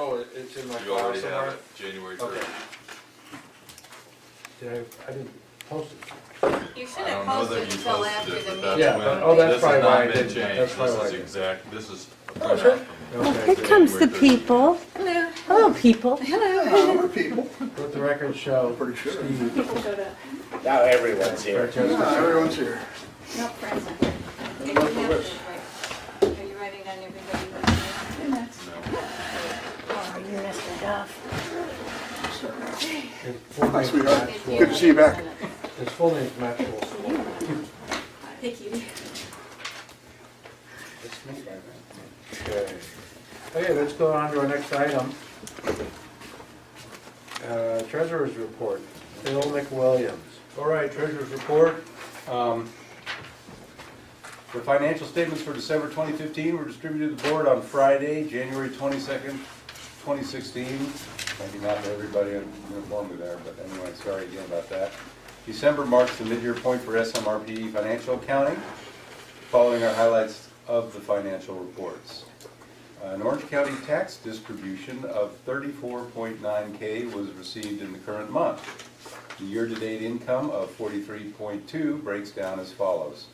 Oh, it's in my You file already somewhere? have it, January Okay. 3rd. I didn't post it. You should I have don't know that posted you until posted after it, the but meeting. that's Yeah, when. oh, that's This probably has why I not been didn't. changed. That's probably why I This is didn't. exact, this is a Oh, sure. printout from Okay, Here good. comes the January 13th. people. Hello. Hello, people. Hello. We're people. Let the record show. Pretty sure. Steve, People showed up. Now everyone's here. Francesca. Everyone's here. No present. And left the list. Are you writing down everybody who's here? No. Oh, you Mr. Duff. His full Hi, name- sweetheart. Maxwell- Good to see you back. His full name is Maxwell Sloan. Hey, Kitty. Okay. Okay, let's go on to our next item. Treasurer's report, Bill McWilliams. All right, treasurer's report. The financial statements for December 2015 were distributed to the board on Friday, January 22nd, 2016. Maybe not to everybody uniformly there, but anyway, sorry again about that. December marks the mid-year point for SMRPD financial accounting. Following our highlights of the financial reports. An Orange County tax distribution of 34.9K was received in the current month. The year-to-date income of 43.2 breaks down as follows.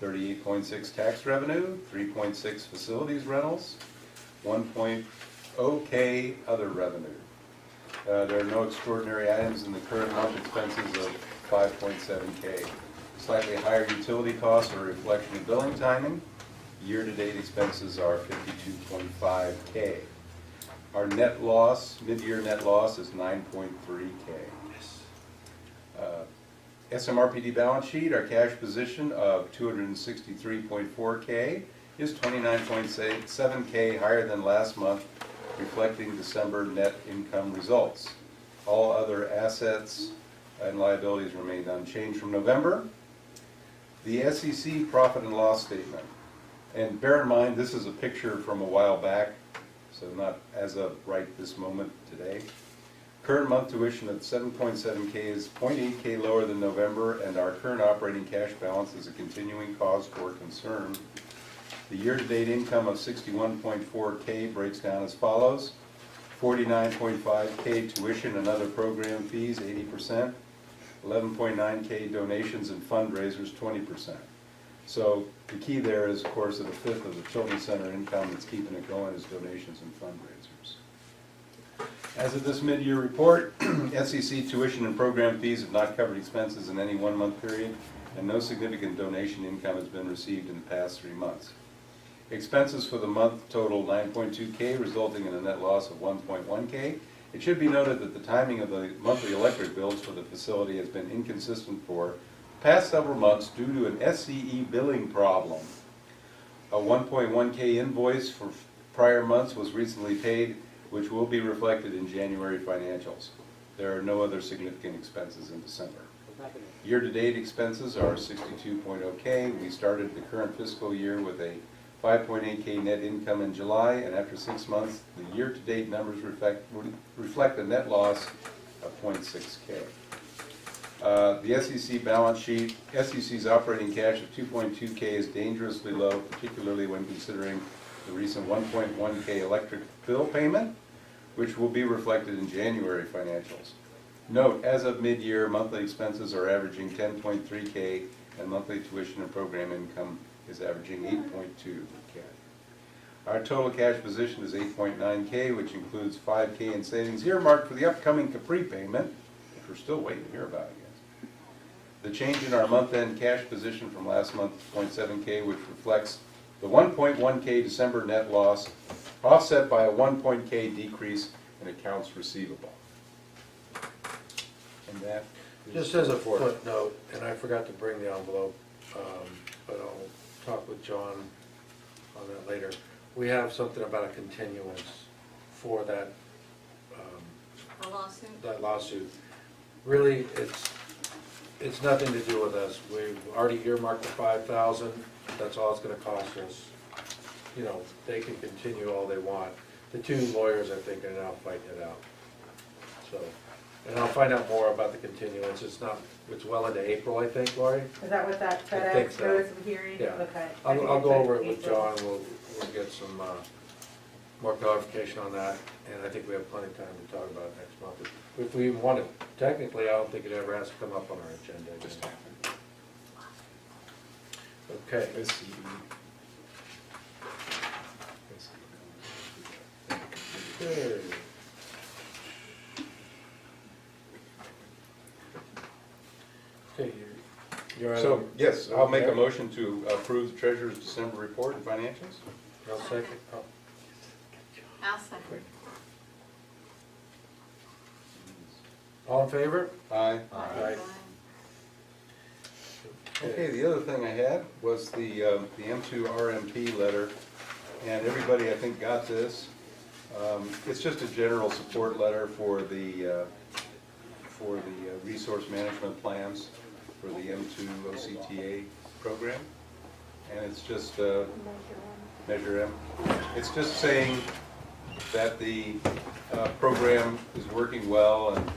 38.6 tax revenue, 3.6 facilities rentals, 1.0K other revenue. There are no extraordinary items in the current month, expenses of 5.7K. Slightly higher utility costs are a reflection of billing timing. Year-to-date expenses are 52.5K. Our net loss, mid-year net loss is 9.3K. SMRPD balance sheet, our cash position of 263.4K is 29.7K higher than last month, reflecting December net income results. All other assets and liabilities remained unchanged from November. The SEC profit and loss statement. And bear in mind, this is a picture from a while back, so not as of right this moment today. Current month tuition of 7.7K is 0.8K lower than November, and our current operating cash balance is a continuing cause for concern. The year-to-date income of 61.4K breaks down as follows. 49.5K tuition and other program fees, 80%. 11.9K donations and fundraisers, 20%. So the key there is, of course, that a fifth of the Children's Center income that's keeping it going is donations and fundraisers. As of this mid-year report, SEC tuition and program fees have not covered expenses in any 1 month period, and no significant donation income has been received in the past 3 months. Expenses for the month total 9.2K, resulting in a net loss of 1.1K. It should be noted that the timing of the monthly electric bills for the facility has been inconsistent for the past several months due to an SCE billing problem. A 1.1K invoice for prior months was recently paid, which will be reflected in January financials. There are no other significant expenses in December. Year-to-date expenses are 62.0K. We started the current fiscal year with a 5.8K net income in July, and after 6 months, the year-to-date numbers reflect a net loss of 0.6K. The SEC balance sheet, SEC's operating cash of 2.2K is dangerously low, particularly when considering the recent 1.1K electric bill payment, which will be reflected in January financials. Note, as of mid-year, monthly expenses are averaging 10.3K, and monthly tuition and program income is averaging 8.2K. Our total cash position is 8.9K, which includes 5K in savings earmarked for the upcoming Capri payment, which we're still waiting to hear about, I guess. The change in our month-end cash position from last month is 0.7K, which reflects the 1.1K December net loss, offset by a 1.K decrease in accounts receivable. And that is Just as a the report. footnote, and I forgot to bring the envelope, but I'll talk with John on that later. We have something about a continuance for that A lawsuit? that lawsuit. Really, it's nothing to do with us. We've already earmarked the 5,000. That's all it's going to cost us. You know, they can continue all they want. The two lawyers, I think, are now fighting it out. So, and I'll find out more about the continuance. It's well into April, I think, Lori. Is that what that I think FedEx so. notice of hearing? Yeah. Okay. I'll go over it with John. We'll get some more clarification on that, and I think we have plenty of time to talk about it next month. If we even want it, technically, I don't think it ever has to come up on our agenda again. Just happened. Okay, good. Okay, you're on. So, yes, I'll make a Okay. motion to approve the treasurer's December report and financials. I'll second. Oh, I'll second. all in favor? Aye. Aye. Okay, the other thing I had was the M2 RMP letter, and everybody, I think, got this. It's just a general support letter for the resource management plans for the M2 OCTA program. And it's just, Measure M. It's just saying that the program is working well and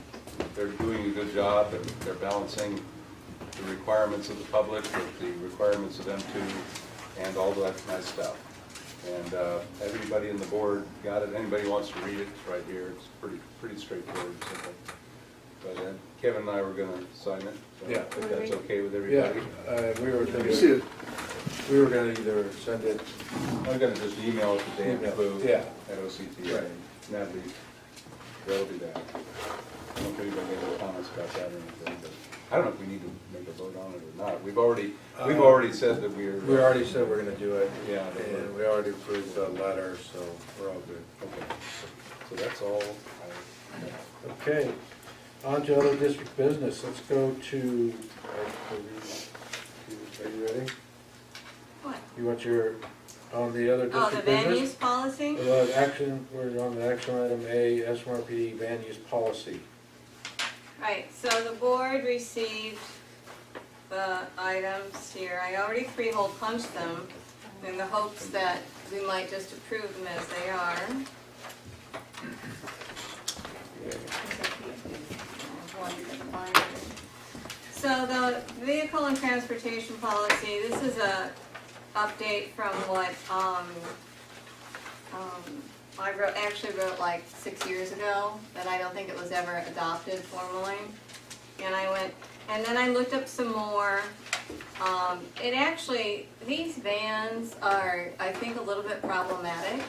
they're doing a good job and they're balancing the requirements of the public with the requirements of M2 and all that nice stuff. And everybody in the board got it. Anybody wants to read it, it's right here. It's pretty straightforward, simple. But Kevin and I were gonna sign it. So Yeah. if that's okay with Yeah, everybody. we were See thinking, it. we were gonna either send it, I'm gonna just email it to Dan Email, Booth yeah. at OCTA. Right. Natalie, that'll be that. I don't know if anybody has any comments about that or anything, but I don't know if we need to make a vote on it or not. We've already said that we're. we already said we're gonna do it. Yeah, they were. And we already approved the letter, so we're all good. Okay, so that's all. Okay, on to other district business. Let's go to, are you ready? What? You want your, on the other Oh, the district van business? use policy? Action, we're on the action item A, SMRPD van use policy. Right, so the board received the items here. I already freehold punched them in the hopes that we might just approve them as they are. So the vehicle and transportation policy, this is a update from what, I actually wrote like 6 years ago, but I don't think it was ever adopted formally. And then I looked up some more. It actually, these vans are, I think, a little bit problematic.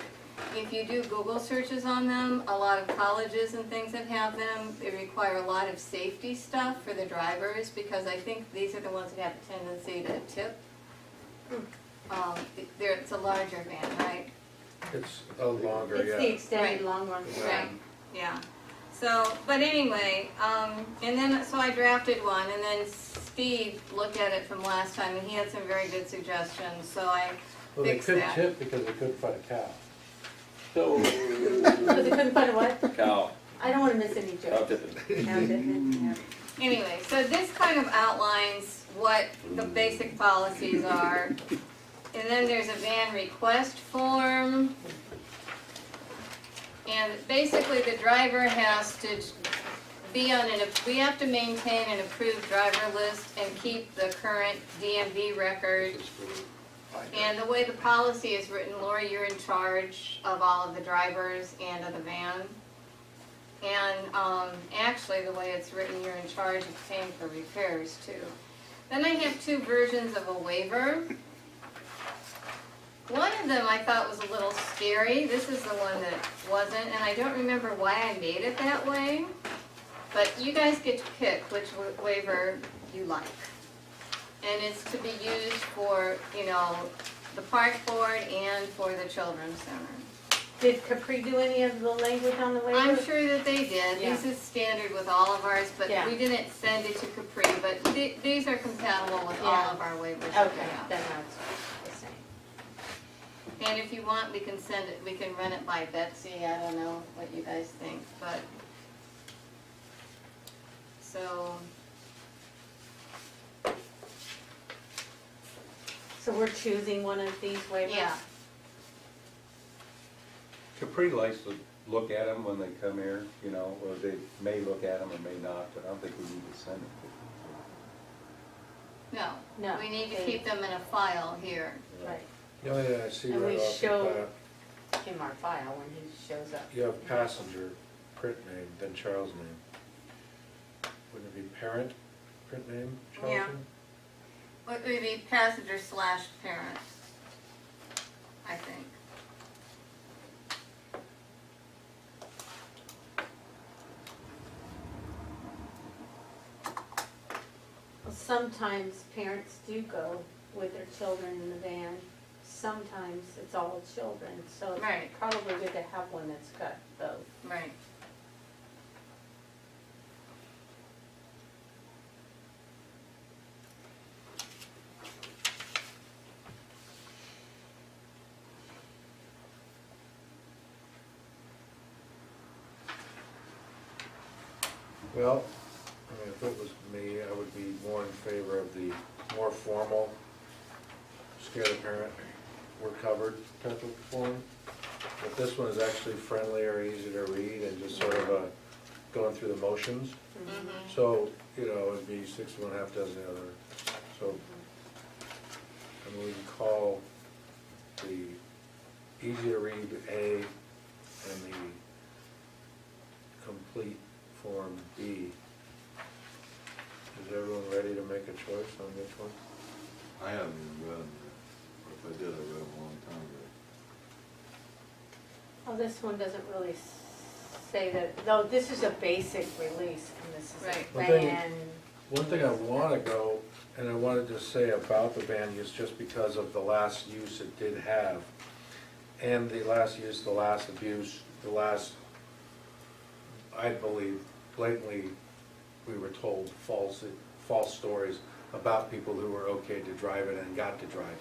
If you do Google searches on them, a lot of colleges and things that have them, they require a lot of safety stuff for the drivers, because I think these are the ones that have a tendency to tip. It's a larger van, right? It's a longer, It's the yeah. extended Right. long run. Right, yeah. So, but anyway, and then, so I drafted one, and then Steve looked at it from last time, and he had some very good suggestions, so I Well, they fixed could that. tip because they couldn't find a cow. So, But they couldn't find a what? cow, I don't wanna miss any cow jokes. tipping. Now, didn't it? Yeah. Anyway, so this kind of outlines what the basic policies are. And then there's a van request form. And basically the driver has to be on we have to maintain an approved driver list and keep the current DMV record. And the way the policy is written, Lori, you're in charge of all of the drivers and of the van. And actually, the way it's written, you're in charge of paying for repairs too. Then I have two versions of a waiver. One of them I thought was a little scary. This is the one that wasn't, and I don't remember why I made it that way. But you guys get to pick which waiver you like. And it's to be used for, you know, the park board and for the children's center. Did Capri do any of the language on the waiver? I'm sure that they did. Yeah. This is standard with all of ours, but Yeah. we didn't send it to Capri, but these are compatible with all Yeah. of our waivers. Okay, Yeah. then that's the same. And if you want, we can send it, we can run it by Betsy. I don't know what you guys think, but. So, So we're choosing one of these waivers? yeah. Capri likes to look at them when they come here, you know, or they may look at them or may not, but I don't think we need to send them. No. No, We need to they- keep them in a file here. Right. The only thing I see And we right off the show- bat him our file when he shows up. You have passenger, print name, then Charles' name. Wouldn't it be parent, print name, Charles' Yeah. name? It would be passenger slash parent, I think. Well, sometimes parents do go with their children in the van. Sometimes it's all children, so it's Right. probably good to have one that's got both. Right. Well, I mean, if it was me, I would be more in favor of the more formal, scare the parent, we're covered type of form. But this one is actually friendlier, easier to read, and just sort of going through the motions. Mhm. So, you know, it'd be 6 of one, half dozen the other. So, and we can call the easy to read A and the complete form B. Is everyone ready to make a choice on which one? I haven't even read them yet. If I did, I read them a long time ago. Oh, this one doesn't really say that, no, this is a basic release, and this is Right. a Well, then- ban. One thing I want to go, and I wanted to say about the ban use, just because of the last use it did have, and the last use, the last abuse, the last, I believe, blatantly, we were told false stories about people who were okay to drive it and got to drive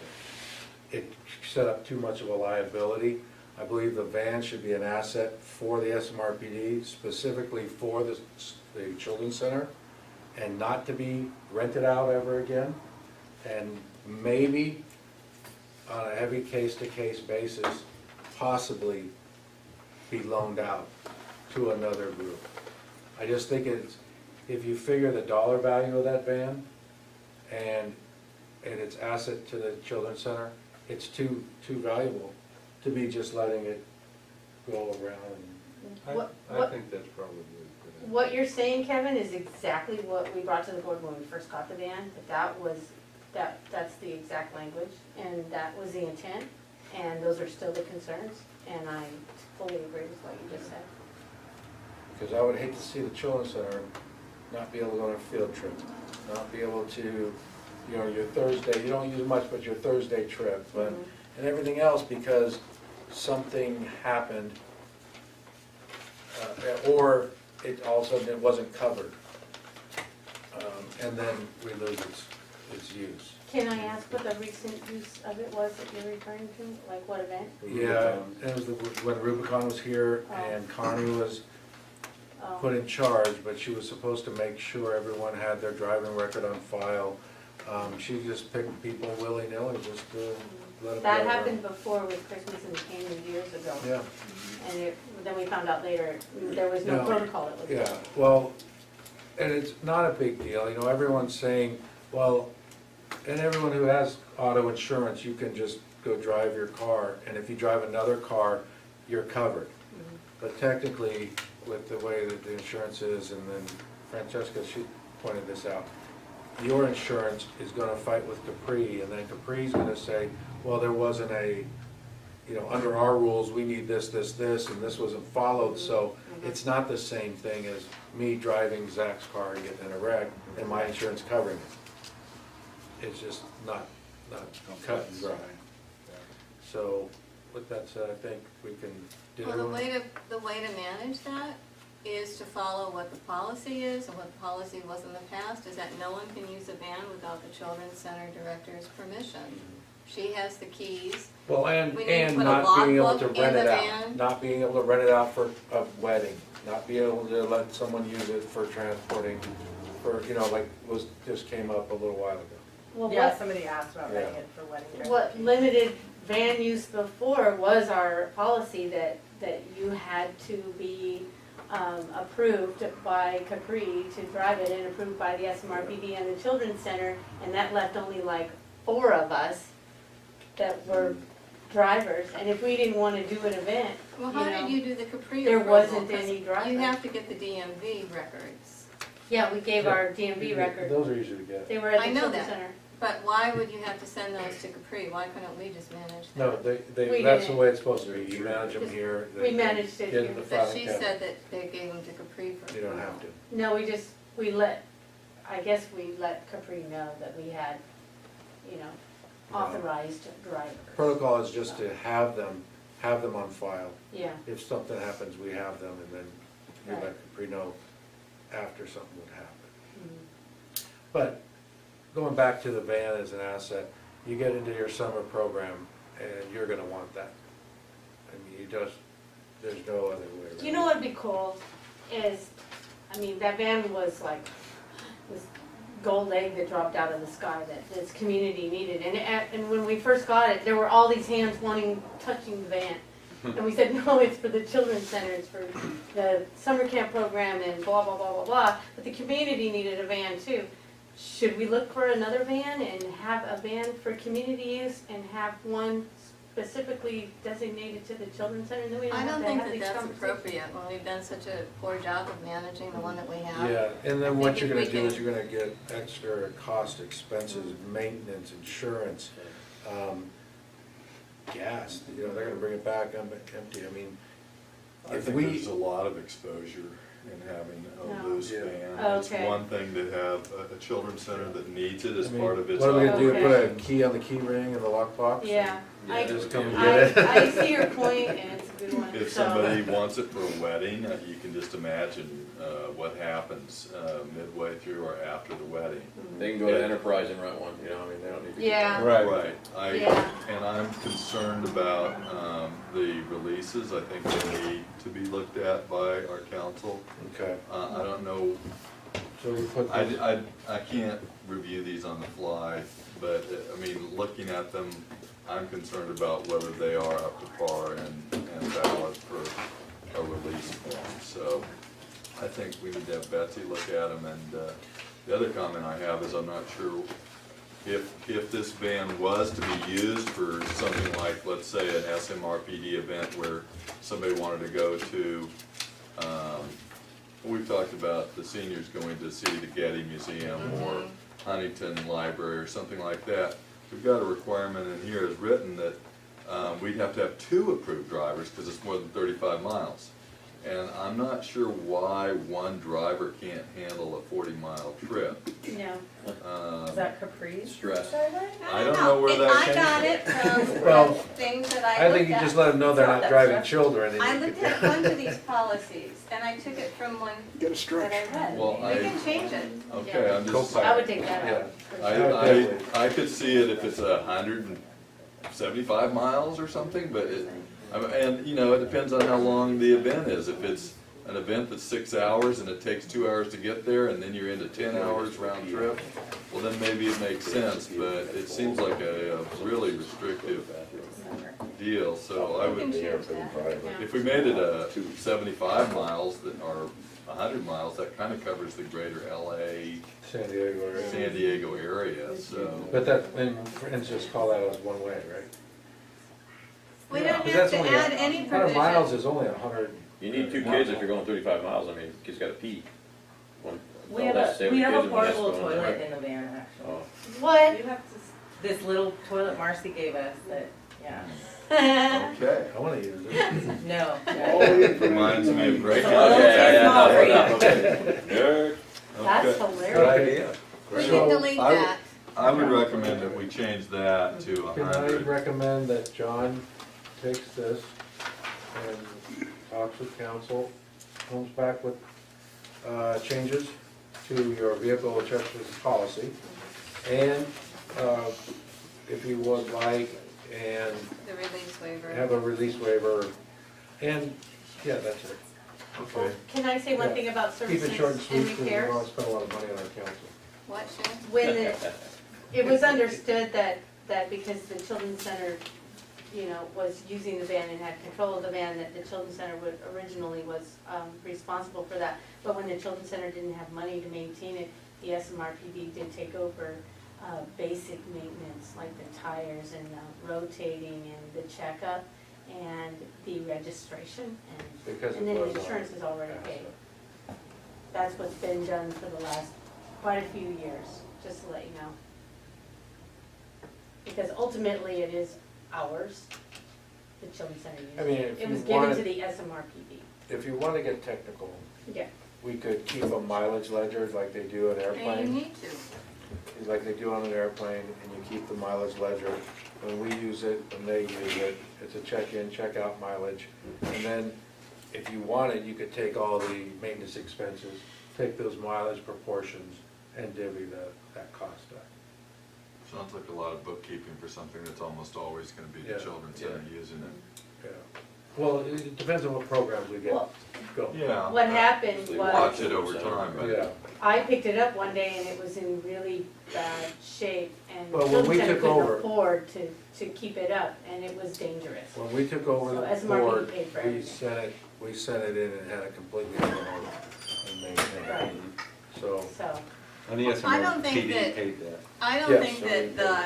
it. It set up too much of a liability. I believe the van should be an asset for the SMRPD, specifically for the Children's Center, and not to be rented out ever again. And maybe on a heavy case-to-case basis, possibly be loaned out to another group. I just think it's, if you figure the dollar value of that van and its asset to the Children's Center, it's too valuable to be just letting it go around. What- I what- think that's probably a good. What you're saying, Kevin, is exactly what we brought to the board when we first got the van, that's the exact language, and that was the intent, and those are still the concerns, and I fully agree with what you just said. Because I would hate to see the Children's Center not be able to go on a field trip, not be able to, you know, your Thursday, you don't use much, but your Thursday trip, but, Mhm. and everything else because something happened, or it all of a sudden it wasn't covered. And then we lose its use. Can I ask what the recent use of it was that you're referring to, like what event? Yeah, it was when Rubicon was here and Connie was put in charge, but she was supposed to make sure everyone had their driving record on file. She just picked people willy-nilly, just let them go. That happened before with Christmas in the Canyon years ago. Yeah, And then we found out later, there was no No. protocol that was. yeah, well, and it's not a big deal, you know, everyone's saying, well, and everyone who has auto insurance, you can just go drive your car, and if you drive another car, you're covered. Mhm. But technically, with the way that the insurance is, and then Francesca, she pointed this out, your insurance is gonna fight with Capri, and then Capri's gonna say, well, there wasn't a, you know, under our rules, we need this, this, this, and this wasn't followed, so it's not the same thing as me driving Zach's car and getting in a wreck, and my insurance covering it. It's just not cut and dry. So, with that said, I think we can do. Well, the way to manage that is to follow what the policy is, and what the policy was in the past, is that no one can use a van without the Children's Center Director's permission. She has the keys. Well, and We need to put a not being able to logbook in rent it the out, van. not being able to rent it out for a wedding, not be able to let someone use it for transporting, for, you know, like just came up a little while ago. Well, Yeah, what, somebody asked about renting it for wedding dress. what limited van use before was our policy that you had to be approved by Capri to drive it, and approved by the SMRPD and the Children's Center, and that left only like 4 of us that were drivers, and if we didn't wanna do an event, Well, how you know, did you do the Capri there approval? wasn't 'Cause any driver. You have to get the DMV records, yeah, we gave our DMV record, Those are easy to get. they were at I the know children's that. center. but why would you have to send those to Capri? Why couldn't we just manage that? No, We that's the didn't. way it's supposed to be, you manage them here. We managed it Get here. the But filing she cabinet. said that they gave them to Capri for. You don't have to. No, I guess we let Capri know that we had, you know, No. authorized drivers. Protocol is just to have them on file. Yeah, If something happens, we have them, and then you Right. let Capri know after something would happen. mhm. But going back to the van as an asset, you get into your summer program, and you're gonna want that. I mean, there's no other way around. You know what'd be cool is, I mean, that van was like this gold egg that dropped out of the sky that this community needed. And when we first got it, there were all these hands touching the van. And we said, no, it's for the children's center, it's for the summer camp program and blah, blah, blah, blah, blah. But the community needed a van too. Should we look for another van and have a van for community use and have one specifically designated to the children's center? Then we don't I have don't to think have that these that's conversations. appropriate when we've done such a poor job of managing the one that we have. Yeah, and I then what think you're if gonna we do is can- you're gonna get extra cost expenses, maintenance, insurance, gas, you know, they're gonna bring it back empty, I mean, I if think we, there's a lot of exposure in having a No. loose Yeah. van. It's Okay. one thing to have a children's center that needs it I as mean, part of its what are we gonna do, operation. put a key on the key ring and the lockbox? Yeah, I, Just come and get it? I see your point and it's a good one. If So- somebody wants it for a wedding, you can just imagine what happens midway through or after the wedding. They can go to Enterprise and rent one, you know, I mean, they don't need to. Yeah. Right. Yeah. And I'm concerned about the releases. I think they need to be looked at by our council. Okay, I don't know, so we put this, I can't review these on the fly, but, I mean, looking at them, I'm concerned about whether they are up to par and valid for a release form. So I think we need to have Betsy look at them, and the other comment I have is I'm not sure if this van was to be used for something like, let's say, an SMRPD event where somebody wanted to go to, we've talked about the seniors going to see the Getty Museum or Huntington Library or something like that. We've got a requirement in here as written that we'd have to have 2 approved drivers because it's more than 35 miles. And I'm not sure why one driver can't handle a 40-mile trip. No. Is that Capri's? Stress. I don't know where that came I got from. it from Well, the things that I I think looked you at. just let them know they're not driving children. and I you looked can- at a bunch of these policies, and I took it from one Get a that I read. Well, We can change it. Okay, I'm just, I would take that Yeah. out. for sure. I could see it if it's 175 miles or something, but and you know, it depends on how long the event is. If it's an event that's 6 hours and it takes 2 hours to get there and then you're into 10 hours round trip, well then maybe it makes sense, but it seems like a really restrictive deal, so I We can would, change that. if we made it 75 miles or 100 miles, that kind of covers the greater LA, San Diego area. San Diego area, so. But that, and for instance, call that as one way, right? We Yeah. don't 'Cause have that's to only add any 100 miles provision. is only 100. You need 2 kids if you're going 35 miles, I mean, kids gotta pee. One- We oh, have that's a, safe we with have kids a and one that's portable going on, toilet right? in the van, actually. Oh. What? You have this little toilet Marcy gave us that, yeah. Okay. I wanna use it. No. Reminds me of breaking. Oh, Okay, small for you. yeah, okay. Nerd. That's Okay. Good hilarious. idea. We So, can delete I would- that. I would recommend that we change that to Can I 100. recommend that John takes this and talks with council, comes back with changes to your vehicle checklist policy, and if you would like, and The release waiver. have a release waiver, and, yeah, that's it. Okay. Can I say one Yeah. thing about Keep services it short and and sweet, because we repairs? don't spend a lot of money on our council. What, Sharon? When it was understood that because the children's center, you know, was using the van and had control of the van, that the children's center would originally was responsible for that. But when the children's center didn't have money to maintain it, the SMRPD did take over basic maintenance, like the tires and the rotating and the checkup and the registration Because and it then the was on. insurance is already Yeah, paid. That's what's been done for the last quite a few years, just to let you know. Because ultimately it is ours, the Children's Center uses. I mean, if It you was given to wanted- the SMRPD. If you wanna get technical, Yeah. we could keep a mileage ledger like they do an And you airplane. need to. Like they do on an airplane, and you keep the mileage ledger. When we use it, when they use it, it's a check-in, check-out mileage. And then, if you wanted, you could take all the maintenance expenses, take those mileage proportions, and divvy that cost up. Sounds like a lot of bookkeeping for something that's almost always gonna be the Yeah, children's yeah. center using it. Yeah. Well, it depends on what programs we get Well, going. Yeah. What happened Usually was, Watch it over time, but. Yeah. I picked it up one day and it was in really bad shape and the Well, when we Children's Center took couldn't over- afford to keep it up and it was dangerous. When we took over So the SMRPD board, paid for we everything. sent it in and had it completely removed and maintained. Right. So, So, And the I don't think SMRPD that- paid that. I don't Yes, think so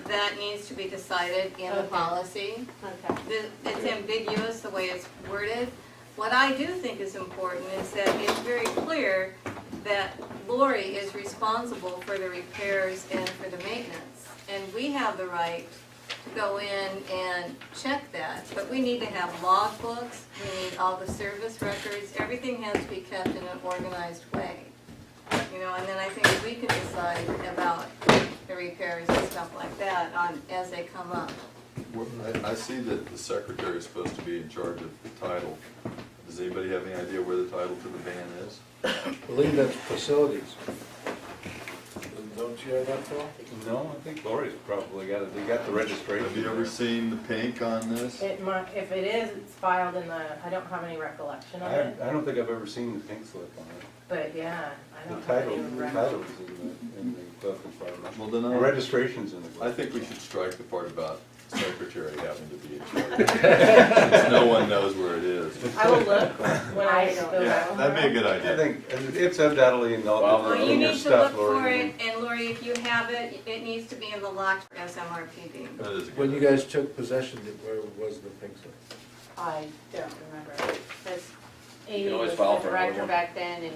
that needs to be decided in the Okay. policy. okay. It's ambiguous the way it's worded. What I do think is important is that it's very clear that Lori is responsible for the repairs and for the maintenance. And we have the right to go in and check that, but we need to have logbooks, we need all the service records, everything has to be kept in an organized way. You know, and then I think we can decide about the repairs and stuff like that as they come up. Well, I see that the secretary is supposed to be in charge of the title. Does anybody have any idea where the title to the van is? I believe that's facilities. Don't you have that, Phil? No, I think Lori's probably got it, they got the registration. Have you ever seen the pink on this? If it is, it's filed in the, I don't have any recollection of it, I don't think I've ever seen the pink slip on it. but yeah, I The don't have title, any the recollection. title's in the glove compartment. Well, then The registration's in the I glove. think we should strike the part about secretary having to be in charge. Since no one knows where it is. I will look when I I don't go know. back. Yeah, that'd be a good I idea. think it's undoubtedly in Well, all Well, in you your need to stuff, look for Lori. it, and Lori, if you have it, it needs to be in the locked SMRPD. That is a good When you idea. guys took possession, where was the pink slip? I don't remember, because Amy always was file the for another director one. back then, and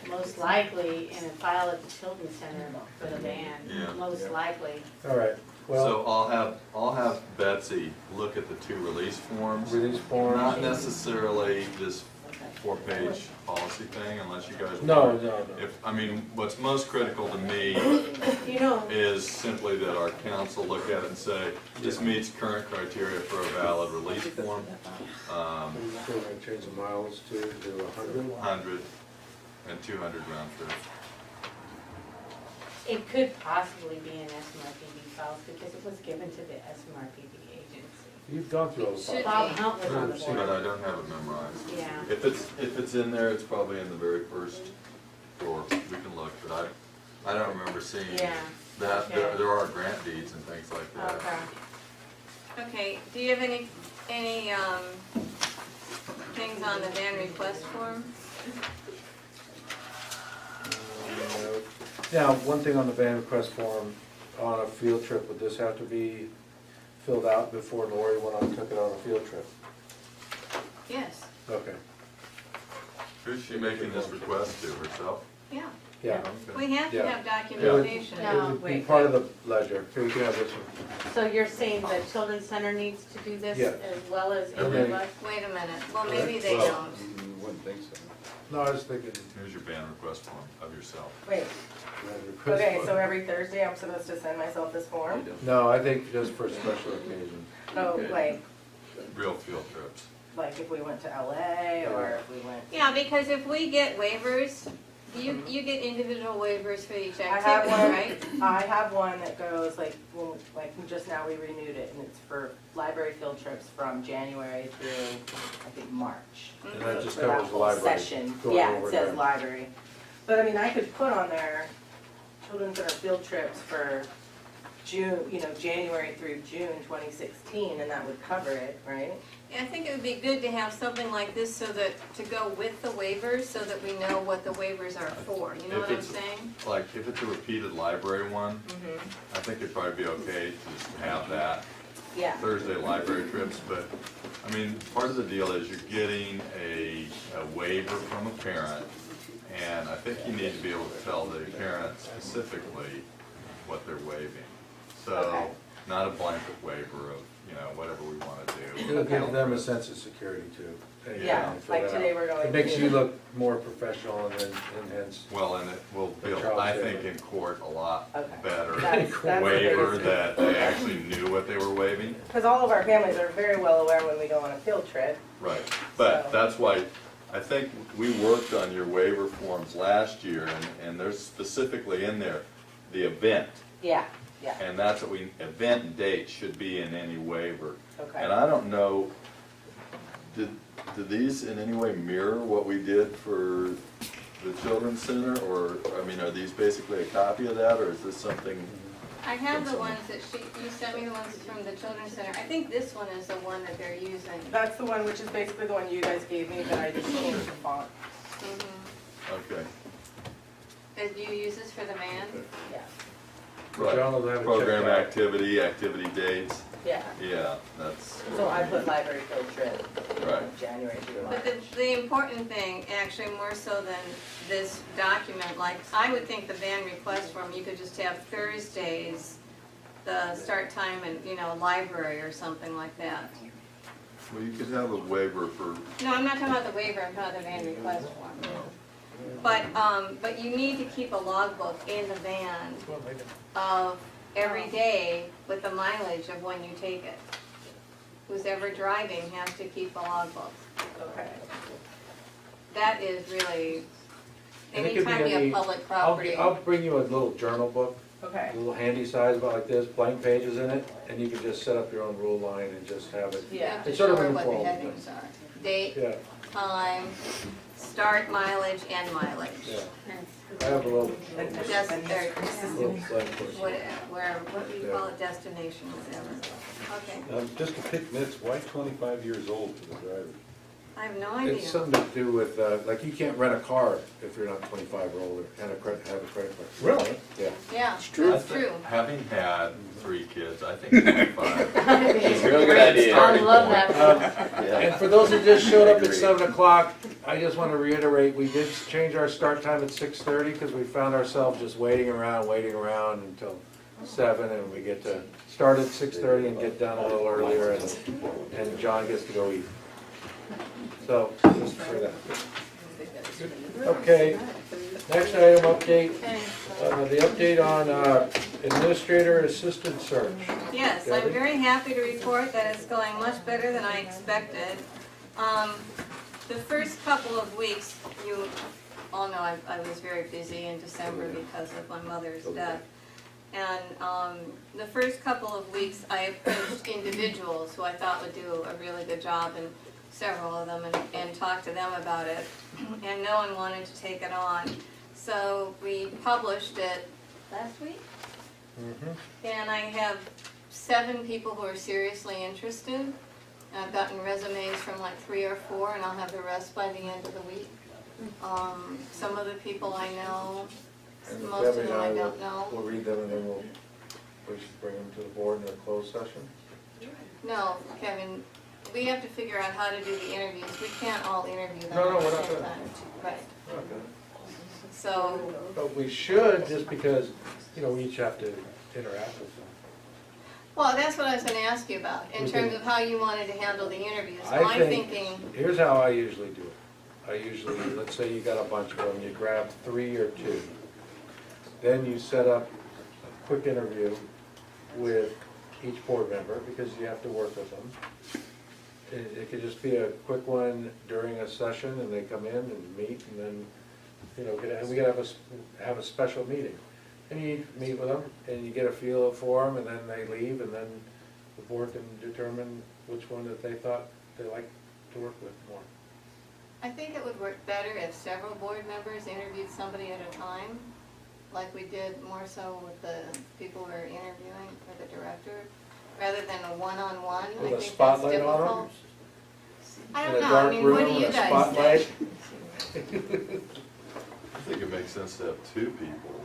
most likely in a file at the Children's Center for the band, Yeah. most Yeah. likely. All right, So well, I'll have Betsy look at the two release forms. release forms. Not necessarily this 4-page policy thing, unless you guys. No, want. no, no. If, I mean, what's most critical to me You know, is simply that our council look at it and say, this meets current criteria for a valid release form. Are you still gonna change the miles to 100? 100 and 200 round trip. it could possibly be in SMRPD files because it was given to the SMRPD agency. You've gone through all the Should files. Bob Hunt was on the See, But board. I don't have it memorized. Yeah. If it's in there, it's probably in the very first drawer. We can look, but I don't remember seeing Yeah. that. Okay. There are grant deeds and things like that. Okay. Okay, do you have any things on the van request form? Now, one thing on the van request form, on a field trip, would this have to be filled out before Lori went on and took it on a field trip? Yes, Okay, Who's she making this request to, herself? yeah. yeah. We have to Yeah. have It would- documentation. No. It would be Wait, part of the ledger. Here, you can have this one. So you're saying the Children's Center needs to do this Yeah. as well as And then- everybody? Wait a minute, well, maybe they Well, don't. Wouldn't think so. No, I was thinking. Here's your band request form of yourself. Wait, van request okay, form. so every Thursday I'm supposed to send myself this form? No, I think just for special occasions. Oh, Okay. like, Real field trips. like if we went to LA or if we went. Yeah, because if we get waivers, you get individual waivers for each I have activity, one, right? I have one that goes like, just now we renewed it and it's for library field trips from January through, I think, March. And that just For that covers the whole library. session. going Yeah, over it says there. library. But I mean, I could put on there children's center field trips for June, January through June 2016, and that would cover it, right? I think it would be good to have something like this so that, to go with the waivers, so that we know what the waivers are for, you know If what I'm it's- saying? Like, if it's a repeated library one, Mm-hmm. I think it'd probably be okay to just have that Yeah. Thursday library trips, but, I mean, part of the deal is you're getting a waiver from a parent, and I think you need to be able to tell the parent specifically what they're waiving. So, Okay. not a blanket waiver of, whatever we wanna do. It'll give them a sense of security too. Yeah, Fill like that today out. we're going It makes to- you look more professional and then, and hence, Well, and it will build, I think, in court a lot Okay. better That's the waiver biggest- that they actually knew what they were waiving. Because all of our families are very well aware when we go on a field trip. Right, but So- that's why, I think we worked on your waiver forms last year, and there's specifically in there, the event. Yeah, yeah, And that's what event and date should be in any waiver. okay. And I don't know, did these in any way mirror what we did for the Children's Center? Or, I mean, are these basically a copy of that, or is this something? I have the ones that you sent me the ones from the Children's Center. I think this one is the one that they're using. That's the one, which is basically the one you guys gave me, but I just changed the font. Okay. Did you use this for the man? Yeah, Right. John will have it Program checked out. activity dates, yeah. yeah, that's. So I put library field trip, Right. January through But March. the important thing, actually more so than this document, like, I would think the band request form, you could just have Thursdays, the start time and, library or something like that. Well, you could have a waiver for, No, I'm not talking about the waiver, I'm talking about the van request form. But you need to keep a logbook in the van of every day with the mileage of when you take it. Who's ever driving has to keep a logbook. Okay. That is really, And it could be anytime you any- have public property. I'll bring you a little journal book, Okay. a little handy size about like this, blank pages in it, and you can just set up your own rule line and just have it. You Yeah. have to It's sort show of her an what the informal headings are. Date, Yeah, time, start mileage, end mileage. yeah. I have a little Just, or, little blank book. what do you call it, destination, whatever. Okay, Just to pick nits, why 25 years old for the driver? I have no idea. It's something to do with, like, you can't rent a car if you're not 25 or older and have a credit card. Really? Yeah. Yeah, I that's think- true. having had 3 kids, I think 25. It's a real good idea. I love that. And for those who just showed up at Agreed. 7 o'clock, I just want to reiterate, we did change our start time at 6:30 because we found ourselves just waiting around until 7, and we get to start at 6:30 and get done a little earlier, and John gets to go eat. So, just for that. Okay, next item update, the update on administrator assistant search. Yes, I'm Debbie? very happy to report that it's going much better than I expected. The first couple of weeks, you all know I was very busy in December because of my mother's death. And the first couple of weeks, I approached individuals who I thought would do a really good job, and several of them, and talked to them about it. And no one wanted to take it on. So we published it last week. And I have 7 people who are seriously interested. I've gotten resumes from like 3 or 4, and I'll have the rest by the end of the week. Some of the people I know, And most of Debbie them and I will- don't know. We'll read them and then we should bring them to the board in a closed session. No, Kevin, we have to figure out how to do the interviews. We can't all interview them No, at we're the not same gonna. time. Right, Okay. so, But we should, just because, we each have to interact with them. well, that's what I was gonna ask you about, in We terms can- of how you wanted to handle the interviews. I My think- thinking, Here's how I usually do it. I usually, let's say you got a bunch of them, you grab 3 or 2. Then you set up a quick interview with each board member, because you have to work with them. It could just be a quick one during a session, and they come in and meet, and then, and we gotta have a special meeting. And you meet with them, and you get a feel for them, and then they leave, and then the board can determine which one that they thought they liked to work with more. I think it would work better if several board members interviewed somebody at a time. like we did more so with the people who are interviewing for the director, rather than a one-on-one. I With a think that's spotlight on difficult. them? I In don't a know, I dark mean, what do room you and a guys spotlight? think? I think it makes sense to have two people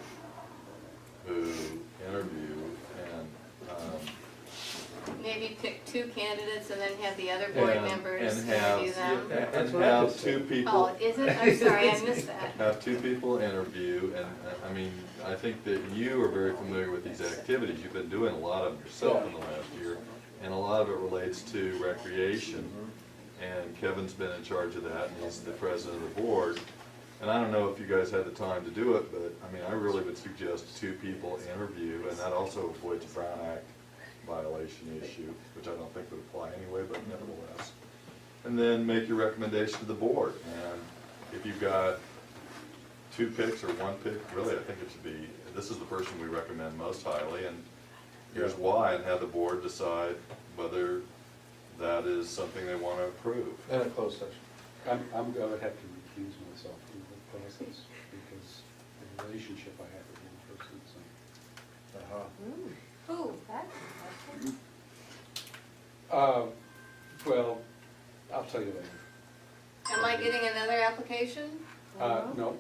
who interview and, Maybe pick two candidates and then have the other board and members and interview have, them. That's and what I have just two said. people. Oh, is it? I'm sorry, I missed that. Have two people interview, and, I mean, I think that you are very familiar with these activities. You've been doing a lot of them yourself in the last year, and a lot of it relates to recreation. And Kevin's been in charge of that, and he's the president of the board. And I don't know if you guys had the time to do it, but, I mean, I really would suggest two people interview, and that also avoids a Brown Act violation issue, which I don't think would apply anyway, but nevertheless. And then make your recommendation to the board, and if you've got two picks or one pick, really, I think it should be, this is the person we recommend most highly, and here's why, and have the board decide whether that is something they want to approve. In a closed session. I would have to recuse myself from the process because of the relationship I have with one person, so. Who? That's Well, I'll tell you later. Am I getting another application? No.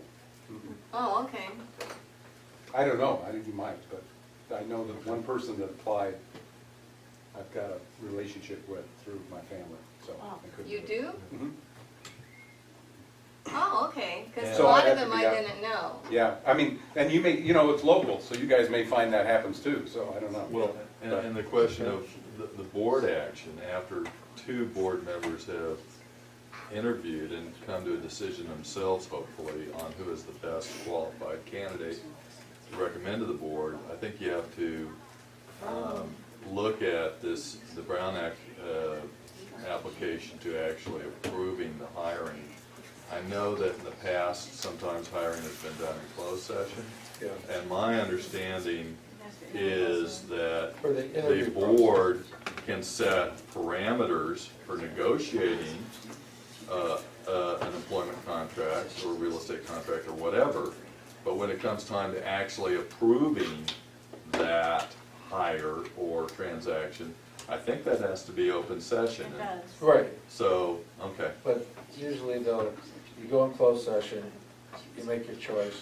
Oh, okay. I don't know, I think you might, but I know that one person that applied, I've got a relationship with through my family, so I couldn't. You it. do? Mhm. Oh, okay, because a So lot I of have to them be I out. didn't know. Yeah, I mean, and you may, it's local, so you guys may find that happens too, so I don't know. Well, and the question of the board action, after two board members have interviewed and come to a decision themselves, hopefully, on who is the best qualified candidate to recommend to the board, I think you have to look at this, the Brown Act application to actually approving the hiring. I know that in the past, sometimes hiring has been done in closed session. Yeah. And my understanding is that For the the interview board can set parameters for negotiating an employment contract or real estate contract or whatever. But when it comes time to actually approving that hire or transaction, I think that has to be open session. It does. Right, So, okay. but usually though, you go in closed session, you make your choice,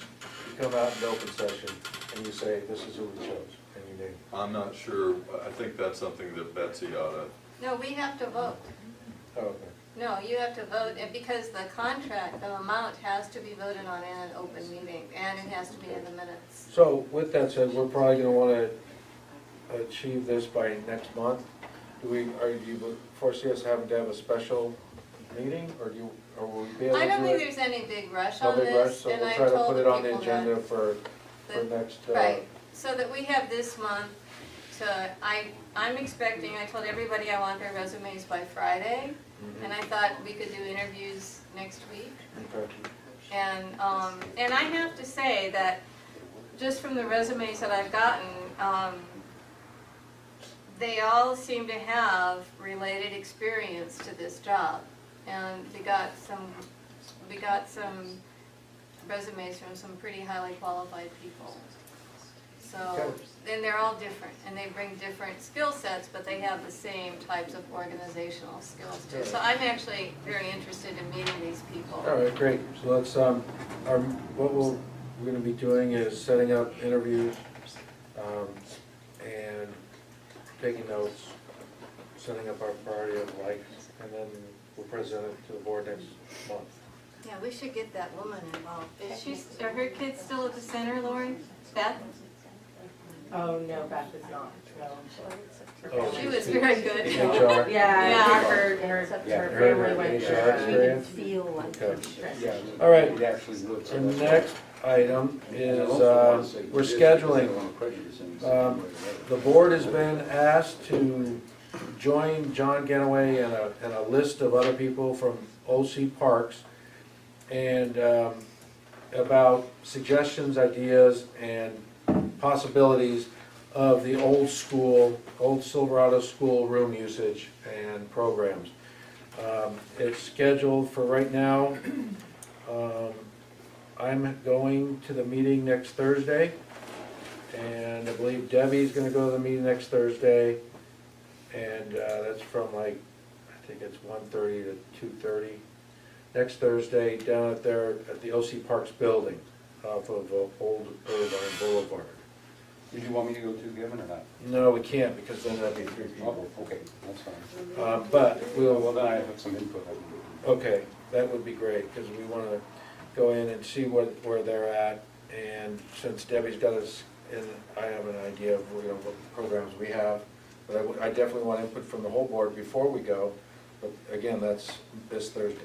you come out in open session, and you say, this is who we chose, and you name. I'm not sure, I think that's something that Betsy ought to, No, we have to vote. Oh, okay. No, you have to vote, and because the contract, the amount has to be voted on in an open meeting, and it has to be in the minutes. So with that said, we're probably gonna wanna achieve this by next month. Do you foresee us having to have a special meeting, or will we be able to do I it? don't think there's any big rush No on big rush, this, so and we'll I try to told put it the on the people agenda that. for that- next, Right, so that we have this month to, I'm expecting, I told everybody I want their resumes by Friday, and I thought we could do interviews next week. okay. And I have to say that, just from the resumes that I've gotten, they all seem to have related experience to this job. And we got some resumes from some pretty highly qualified people. So, Okay. and they're all different, and they bring different skill sets, but they have the same types of organizational skills too. So I'm actually very interested in meeting these people. All right, great. So let's, what we're gonna be doing is setting up interviews, and taking notes, setting up our priority of like, and then we'll present it to the board next month. Yeah, we should get that woman involved. Are her kids still at the center, Lori? Beth? Oh, no, Beth is not, no. Oh, She was very good. HR? Yeah, Yeah. her Yeah, family went HR through We didn't experience? feel like Okay. it stressed. Yeah. All right. It actually would. so The that's why. next item is, And I also wanna say we're this, scheduling, I don't wanna prejudice anything. the board has been asked to join John Ganaway and a list of other people from OC Parks, and about suggestions, ideas, and possibilities of the old Silverado school room usage and programs. It's scheduled for right now. I'm going to the meeting next Thursday, and I believe Debbie's gonna go to the meeting next Thursday, and that's from like, I think it's 1:30 to 2:30. Next Thursday, down at there at the OC Parks building off of Old Irvine Boulevard. Did you want me to go too, Kevin, or not? No, we can't, because then that'd be 3 people. Oh, okay, that's fine. But Well, we'll, then I have some input. okay, that would be great, because we want to go in and see where they're at, and since Debbie's got us, and I have an idea of, you know, what programs we have, but I definitely want input from the whole board before we go, but again, that's this Thursday.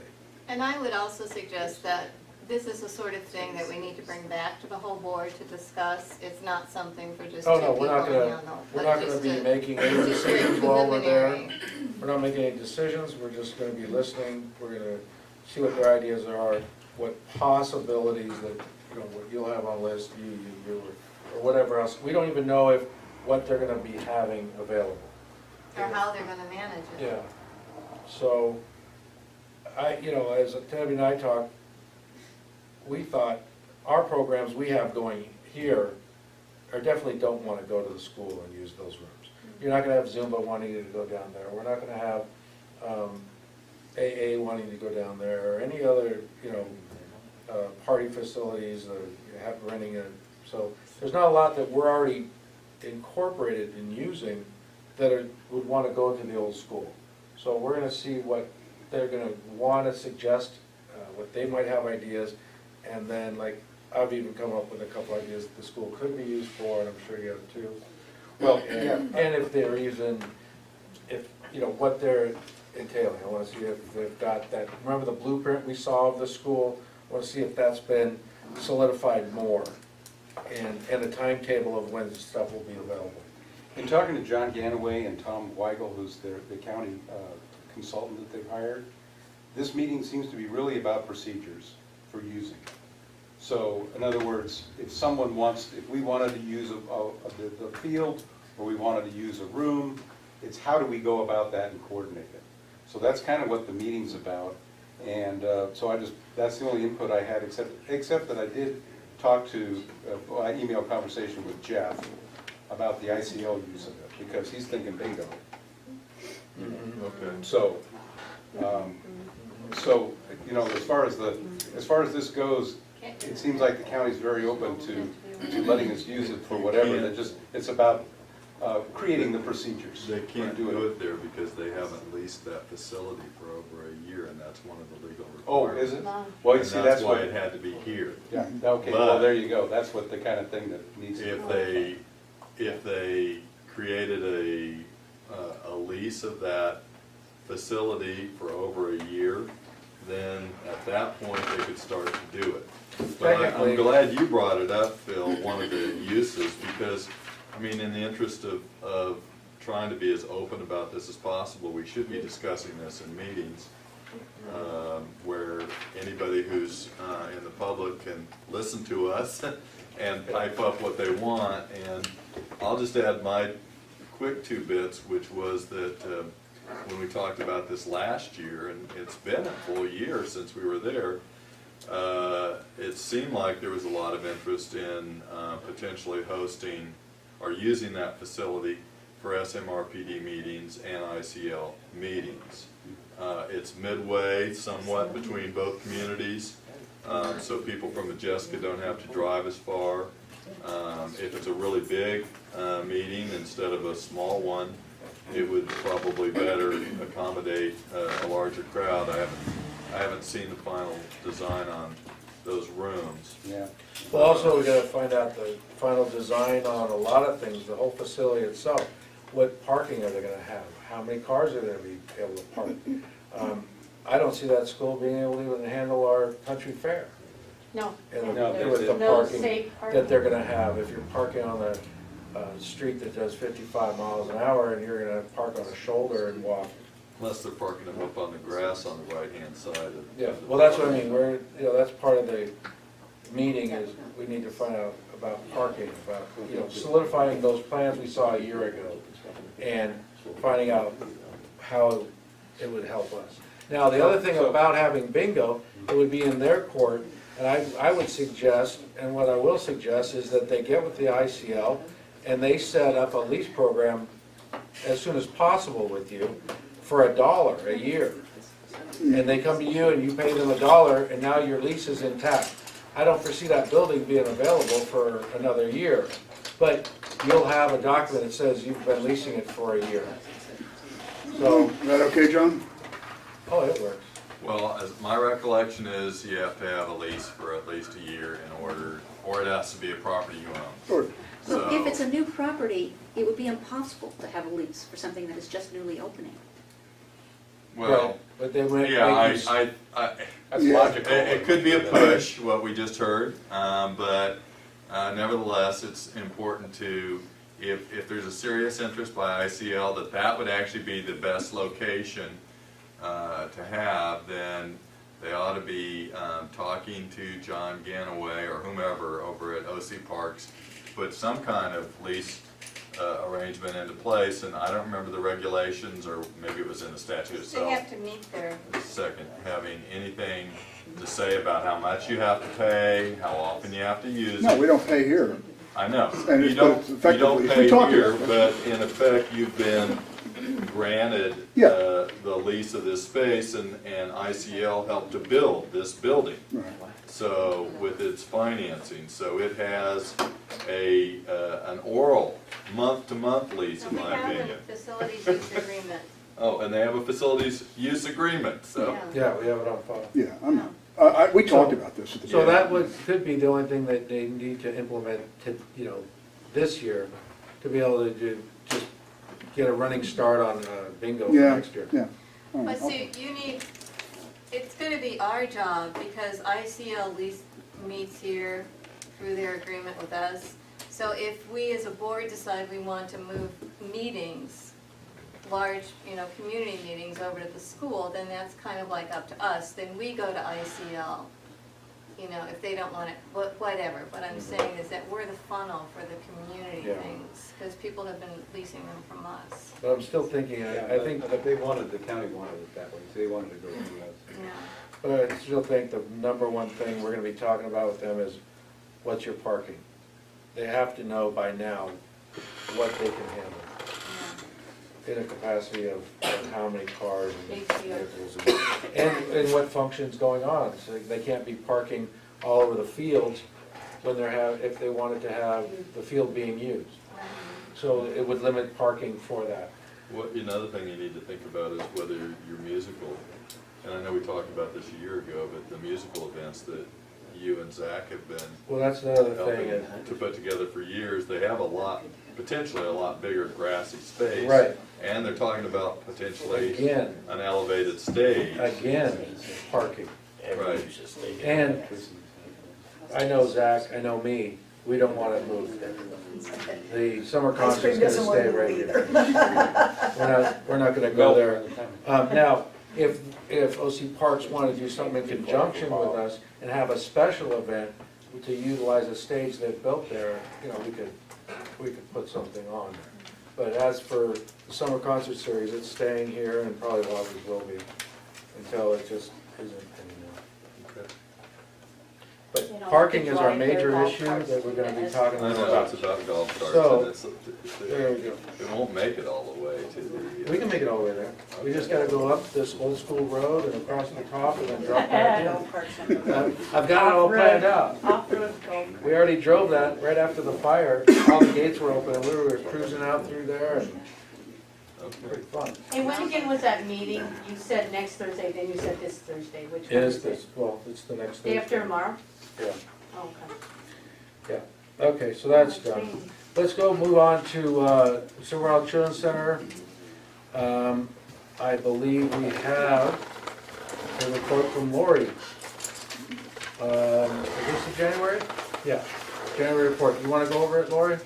And I would also suggest that this is the sort of thing that we need to bring back to the whole board to discuss. It's not something for just two Oh, people. no, we're not you know, gonna, but we're not gonna just be to- making any just for decisions while we're there. preliminary. We're not making any decisions, we're just gonna be listening, we're gonna see what their ideas are, what possibilities that, you know, what you'll have on list, you, or whatever else. We don't even know what they're gonna be having available. Or how they're gonna manage it. Yeah, so, you know, as Debbie and I talked, we thought our programs we have going here are definitely don't wanna go to the school and use those rooms. You're not gonna have Zumba wanting you to go down there, we're not gonna have, AA wanting to go down there, or any other, you know, party facilities, renting it. So, there's not a lot that we're already incorporated in using that would wanna go to the old school. So we're gonna see what they're gonna wanna suggest, what they might have ideas, and then like, I've even come up with a couple ideas that the school could be used for, and I'm sure you have too. Well, And if they're even, if, you know, what they're entailing, I wanna see if they've got that, remember the blueprint we saw of the school? I wanna see if that's been solidified more, and a timetable of when stuff will be available. In talking to John Ganaway and Tom Weigel, who's the county consultant that they've hired, this meeting seems to be really about procedures for using. So, in other words, if we wanted to use the field, or we wanted to use a room, it's how do we go about that and coordinate it? So that's kind of what the meeting's about, and so that's the only input I had, except that I did talk to, I emailed conversation with Jeff about the ICL use of it, because he's thinking bingo. Okay. So, you know, as far as this goes, it seems like the county's very open to letting us use it for whatever. It's about creating the procedures. They can't do it there because they haven't leased that facility for over a year, and that's one of the legal Oh, requirements. is it? No. Well, you And see, that's why what. it had to be here. Yeah, okay, But- well, there you go. That's what the kind of thing that needs to be. If they created a lease of that facility for over a year, then at that point, they could start to do it. But I'm Technically- glad you brought it up, Phil, one of the uses, because, I mean, in the interest of trying to be as open about this as possible, we should be discussing this in meetings, where anybody who's in the public can listen to us and pipe up what they want. And I'll just add my quick 2 bits, which was that when we talked about this last year, and it's been a full year since we were there, it seemed like there was a lot of interest in potentially hosting or using that facility for SMRPD meetings and ICL meetings. It's midway somewhat between both communities, so people from Modjeska don't have to drive as far. If it's a really big meeting instead of a small one, it would probably better accommodate a larger crowd. I haven't seen the final design on those rooms. Yeah. Well, also, we gotta find out the final design on a lot of things, the whole facility itself. What parking are they gonna have? How many cars are they gonna be able to park? I don't see that school being able to even handle our country fair. No. And No, with the No parking safe parking. that they're gonna have, if you're parking on a street that does 55 miles an hour and you're gonna park on a shoulder and walk. Unless they're parking them up on the grass on the right-hand side of. Yeah, well, that's what I mean, that's part of the meeting is we need to find out about parking, about, solidifying those plans we saw a year ago and finding out how it would help us. Now, the other thing about having bingo, it would be in their court And I would suggest, and what I will suggest, is that they get with the ICL and they set up a lease program as soon as possible with you for $1 a year. And they come to you and you pay them $1 and now your lease is intact. I don't foresee that building being available for another year, but you'll have a document that says you've been leasing it for a year. So, Is that okay, John? oh, it works. Well, as my recollection is, you have to have a lease for at least a year in order, or it has to be a property you own. Sure. So if it's a new property, it would be impossible to have a lease for something that is just newly opening. Well, Right, but they went. yeah, That's Yeah. logical. it could be a push, what we just heard, but nevertheless, it's important to, if there's a serious interest by ICL that that would actually be the best location to have, then they ought to be talking to John Ganaway or whomever over at OC Parks, put some kind of lease arrangement into place, and I don't remember the regulations, or maybe it was in the statute They itself. have to meet their, Second, having anything to say about how much you have to pay, how often you have to use No, it. we don't pay here. I know, And you it's- don't, but it's you effectively- don't if we pay talk here, about but in effect, you've been granted Yeah. the lease of this space, and ICL helped to build this building. Right. So, with its financing, so it has an oral, month-to-month lease, in we my have opinion. a facilities use agreement. Oh, and they have a facilities use agreement, so. Yeah. Yeah, we have it on file. Yeah, we talked about this at the So beginning. that could be the only thing that they need to implement to, this year, to be able to just get a running start on bingo for Yeah, next year. yeah. All right, But see, you need, it's gonna be our job, because ICL lease meets here through their agreement with us. So if we as a board decide we want to move meetings, large, community meetings over to the school, then that's kind of like up to us. Then we go to ICL, if they don't want it, whatever. What I'm saying is that we're the funnel for the community Yeah. things, because people have been leasing them from us. But I'm still thinking, I think, But they wanted, the county wanted it that way, so they wanted to go through us. Yeah. but I still think the number one thing we're gonna be talking about with them is, what's your parking? They have to know by now what they can handle in a capacity of how many cars and Big deal. vehicles and what function's going on. So they can't be parking all over the fields when if they wanted to have the field being used. So it would limit parking for that. Another thing you need to think about is whether your musical, and I know we talked about this a year ago, but the musical events that you and Zach have been Well, that's another helping thing. to put together for years, they have potentially a lot bigger grassy space. Right. And they're talking about potentially Again, an elevated stage. parking. Right. And I know Zach, I know me, we don't want it moved. The summer concert's gonna stay right here. We're not gonna go there. Now, if OC Parks wanna do something in conjunction with us and have a special event to utilize a stage they've built there, we could put something on there. But as for the summer concert series, it's staying here and probably always will be until it just isn't anymore. Okay. But You know, parking the is our drive, major golf issue carts, that we're gonna be fitness. talking I know about. it's about golf carts, So, and There we go. it won't make it all the way to the. We can make it all the way there. We just gotta go up this old school road and across the top and then drop back in. I've got it all planned out. Off-road golf. We already drove that right after the fire. All the gates were open and we were cruising out through there and Okay. pretty fun. And when again was that meeting? You said next Thursday, then you said this Thursday, which one Is is this, it? well, it's the next Day after Thursday. tomorrow? Yeah, Oh, okay. yeah. Okay, so that's done. Let's go move on to Silverado Children's Center. I believe we have a report from Lori. Is this the January? Yeah, January report. You want to go over it, Lori?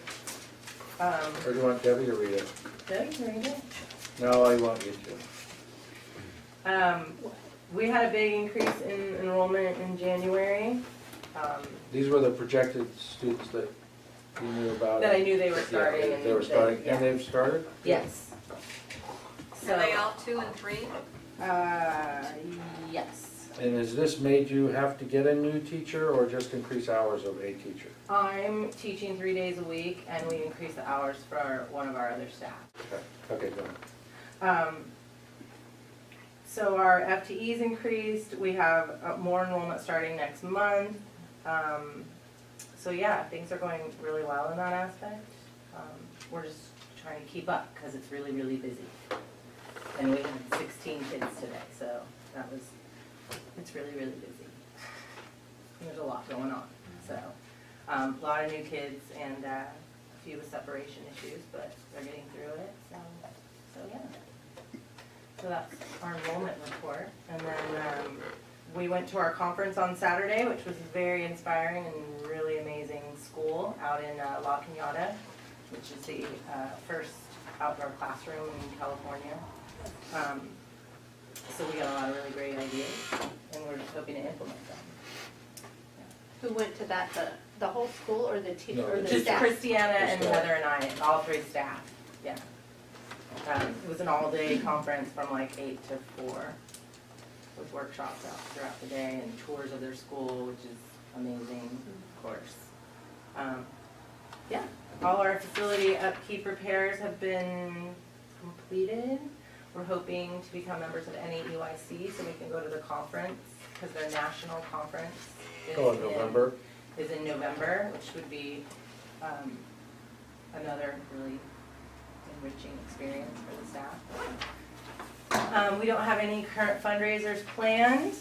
Or do you want Debbie to read it? No, I want you to. We had a big increase in enrollment in January, These were the projected students that you knew about. that I knew they were Yeah, starting. and they were starting, yeah. and they've started? Yes. Are they all 2 and 3? Yes. And has this made you have to get a new teacher or just increase hours of a teacher? I'm teaching 3 days a week, and we increase the hours for one of our other staff. Okay, go ahead. So our FTEs increased, we have more enrollment starting next month. So yeah, things are going really well in that aspect. We're just trying to keep up because it's really, really busy. And we had 16 kids today, so it's really, really busy. And there's a lot going on, so. A lot of new kids and a few with separation issues, but they're getting through it, so yeah. So that's our enrollment report. And then we went to our conference on Saturday, which was very inspiring and really amazing school out in La Cañada, which is the first outdoor classroom in California. So we got a lot of really great ideas, and we're just hoping to implement them. Who went to that, the whole school or the teacher, No, or the Just staff? Christiana and Staff. Heather and I, all three staff, yeah. It was an all-day conference from like 8 to 4 with workshops out throughout the day and tours of their school, which is amazing, of course. Yeah, all our facility upkeep repairs have been completed. We're hoping to become members of NEUIC so we can go to the conference, because their national conference is Oh, in November? Is in November, which would be another really enriching experience for the staff. We don't have any current fundraisers planned.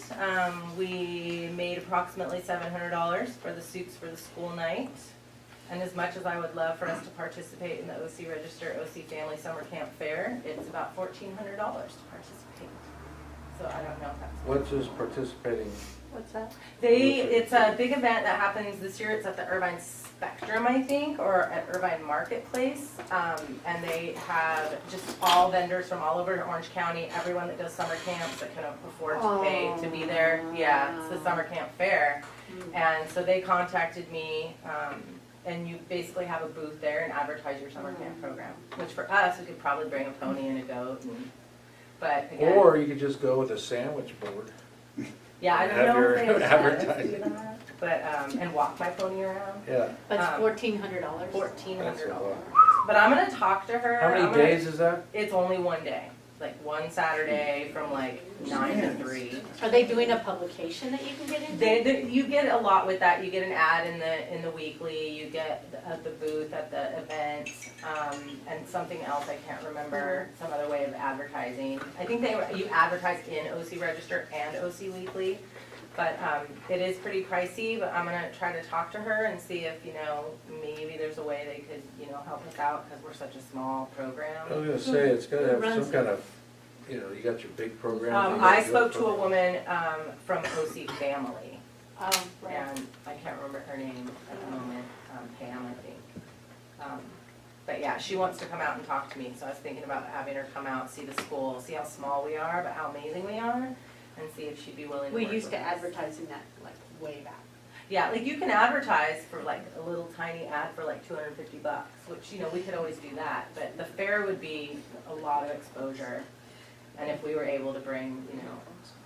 We made approximately $700 for the suits for the school night. And as much as I would love for us to participate in the OC Register OC Family Summer Camp Fair, it's about $1,400 to participate. So I don't know if that's. What's this participating? What's that? It's a big event that happens this year. It's at the Irvine Spectrum, I think, or at Irvine Marketplace. And they have just all vendors from all over Orange County, everyone that does summer camps that can afford to pay to be there. Yeah, it's the summer camp fair. And so they contacted me, and you basically have a booth there and advertise your summer camp program. Which for us, we could probably bring a pony and a goat. But again, Or you could just go with a sandwich board. yeah, I don't have know your if they would let us do advertising. that, but, and walk my pony around. Yeah. But it's Um, $1,400. $1,400. But I'm gonna talk to her. How many I'm gonna- days is that? It's only one day, like one Saturday from like 9 to 3. Are they doing a publication that you can get into? You get a lot with that. You get an ad in the weekly. You get the booth at the event, and something else I can't remember. Some other way of advertising. I think you advertise in OC Register and OC Weekly, but it is pretty pricey. But I'm gonna try to talk to her and see if maybe there's a way they could help us out, because we're such a small program. I was gonna say, it's gotta have Runs some kind of, you got your big programs. you got I your spoke to a program. woman from OC Family. Right. And I can't remember her name at the moment, Pam, I think. But yeah, she wants to come out and talk to me, so I was thinking about having her come out, see the school, see how small we are, but how amazing we are, and see if she'd be willing to We work used to with us. advertise in that, like, way back. Yeah, like you can advertise for like a little tiny ad for like $250, which, we could always do that, but the fair would be a lot of exposure. And if we were able to bring,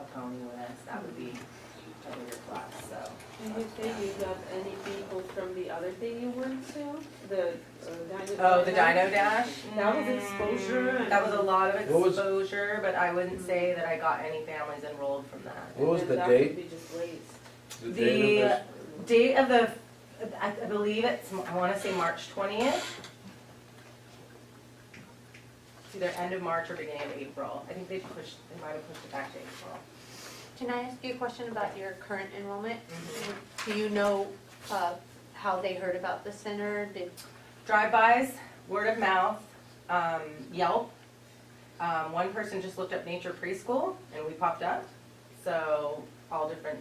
a pony with us, that would be a bigger plus, so. Did you say you got any people from the other thing you went to? The Dino Oh, the Dash? Dino Dash? That was exposure and- That was a lot of What was- exposure, but I wouldn't say that I got any families enrolled from that. What was And the that date? would be just waste. The date of this? Date of I believe I want to say March 20th. It's either end of March or beginning of April. I think they might have pushed it back to April. Can I ask you a question about your current enrollment? Mm-hmm. Do you know how they heard about the center? Drive-bys, word of mouth, Yelp. One person just looked up Nature Preschool and we popped up. So